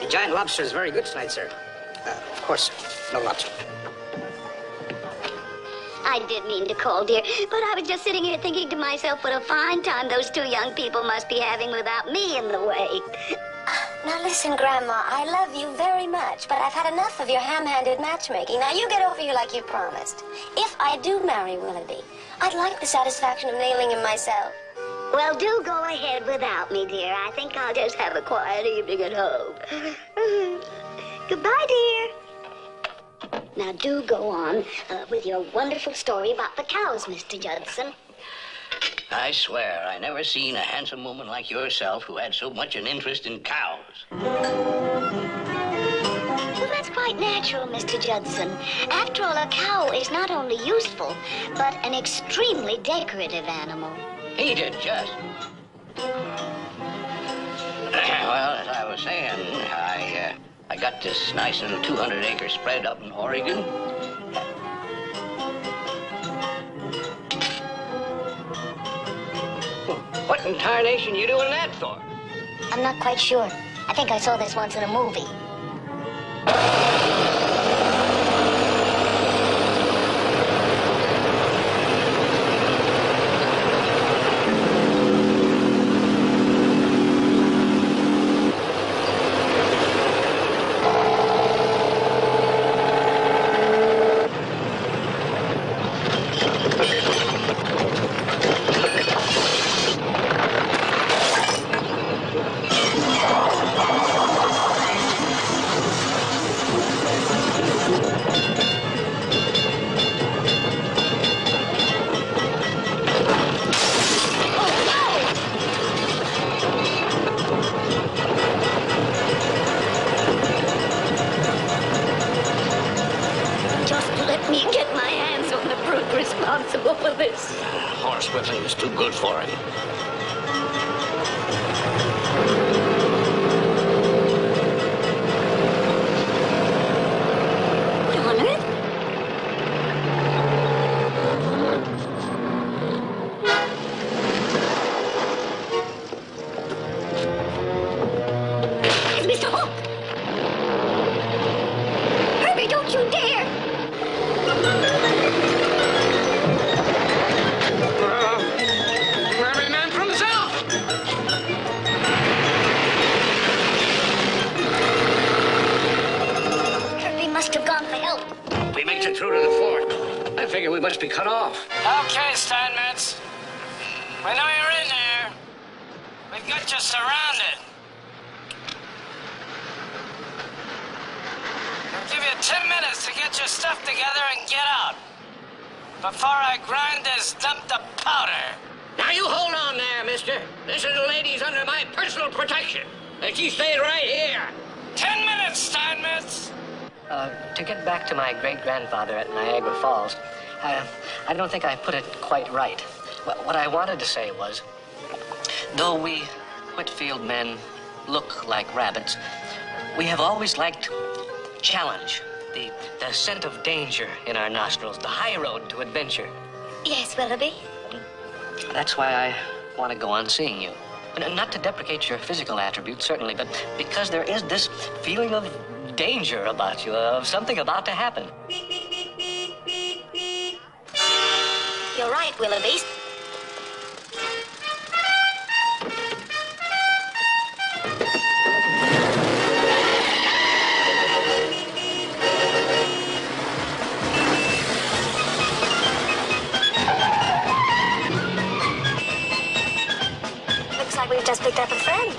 The giant lobster is very good tonight, sir. Of course, no lobster. I did mean to call, dear, but I was just sitting here thinking to myself what a fine time those two young people must be having without me in the way. Now listen, Grandma, I love you very much, but I've had enough of your ham-handed matchmaking. Now you get over here like you promised. If I do marry Willoughby, I'd like the satisfaction of nailing him myself. Well, do go ahead without me, dear. I think I'll just have a quiet evening at home. Goodbye, dear. Now, do go on with your wonderful story about the cows, Mr. Judson. I swear I never seen a handsome woman like yourself who had so much an interest in cows. Well, that's quite natural, Mr. Judson. After all, a cow is not only useful, but an extremely decorative animal. Ain't it just? Well, as I was saying, I got this nice little 200-acre spread up in Oregon. What in tarnation you doing that for? I'm not quite sure. I think I saw this once in a movie. horsewhipping was too good for him. What on earth? It's Mr. Hawk! Herbie, don't you dare! Every man for himself! Herbie must have gone for help. We makes it through to the fort. I figure we must be cut off. Okay, Steinmetz. We know you're in there. We've got you surrounded. I'll give you 10 minutes to get your stuff together and get out. Before I grind this dump to powder. Now you hold on there, mister. This little lady's under my personal protection. And she stays right here. 10 minutes, Steinmetz. To get back to my great-grandfather at Niagara Falls, I don't think I put it quite right. What I wanted to say was, though we Whitfield men look like rabbits, we have always liked challenge, the scent of danger in our nostrils, the high road to adventure. Yes, Willoughby? That's why I want to go on seeing you. And not to deprecate your physical attributes, certainly, but because there is this feeling of danger about you, of something about to happen. You're right, Willoughby. Looks like we've just picked up a friend.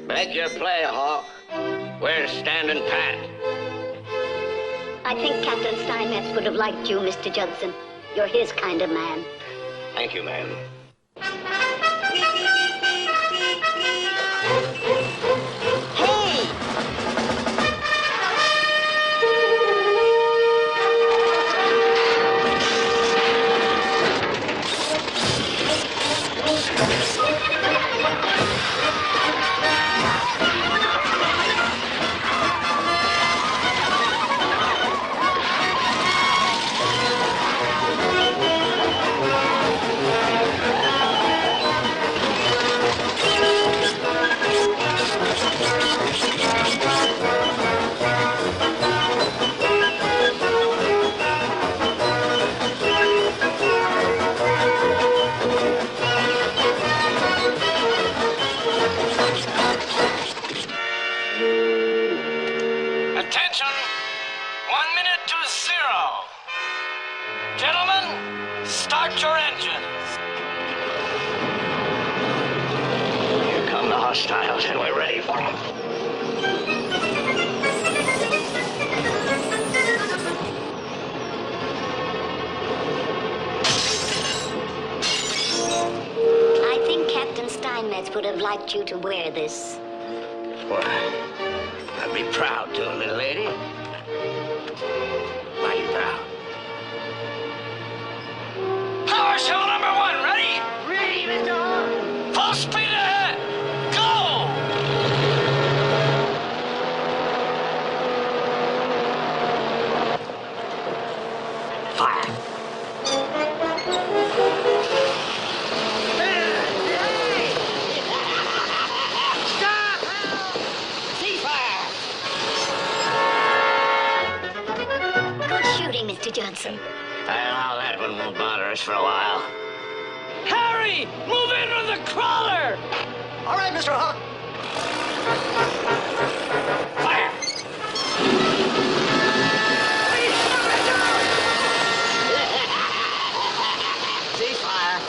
Make your play, Hawk. We're standing pat. I think Captain Steinmetz would have liked you, Mr. Judson. You're his kind of man. Thank you, ma'am. Attention! 1 minute to 0. Gentlemen, start your engines. Here come the hostiles, and we're ready for them. I think Captain Steinmetz would have liked you to wear this. Why, I'd be proud to, little lady. Mighty proud. Power show number 1, ready? Ready, Mr. Hawk. Full speed ahead. Go! Fire. Good shooting, Mr. Judson. Well, that one won't bother us for a while. Harry, move in with the crawler. All right, Mr. Hawk. Fire! Ceasefire.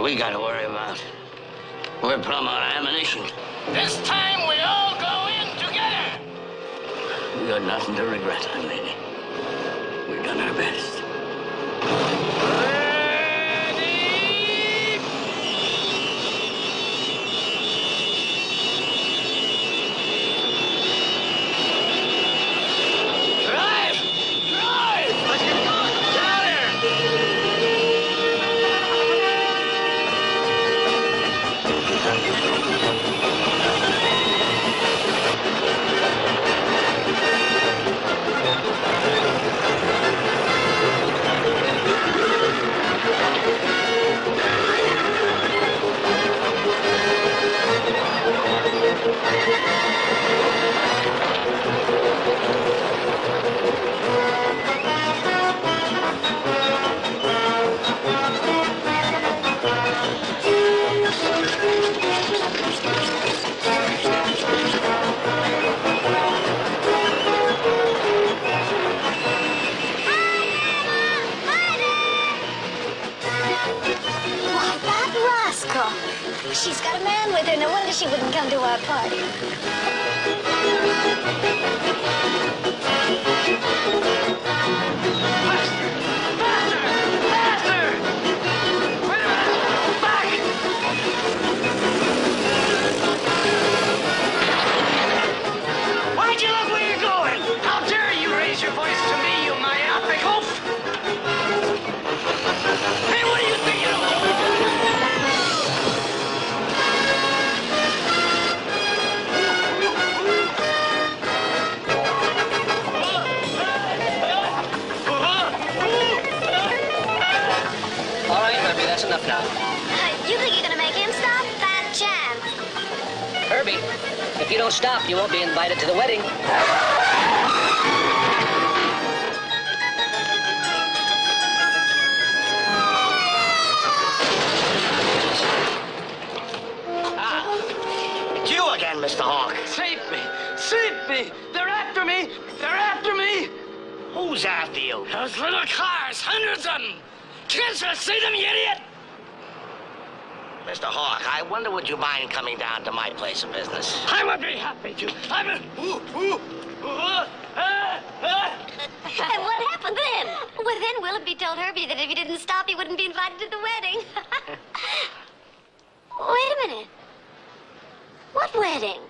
we got to worry about. We're plumb out of ammunition. This time we all go in together. We got nothing to regret, lady. We've done our best. She's got a man with her. No wonder she wouldn't come to our party. Why'd you look where you're going? How dare you raise your voice to me, you myopic oaf! Hey, what do you think you're doing? All right, Herbie, that's enough now. You think you're gonna make him stop? Fat chance. Herbie, if you don't stop, you won't be invited to the wedding. It's you again, Mr. Hawk. Save me! Save me! They're after me! They're after me! Who's after you? Those little cars, hundreds of them! Can't you see them, you idiot? Mr. Hawk, I wonder would you mind coming down to my place of business? I would be happy to. And what happened then? Well, then Willoughby told Herbie that if he didn't stop, he wouldn't be invited to the wedding. Wait a minute. What wedding?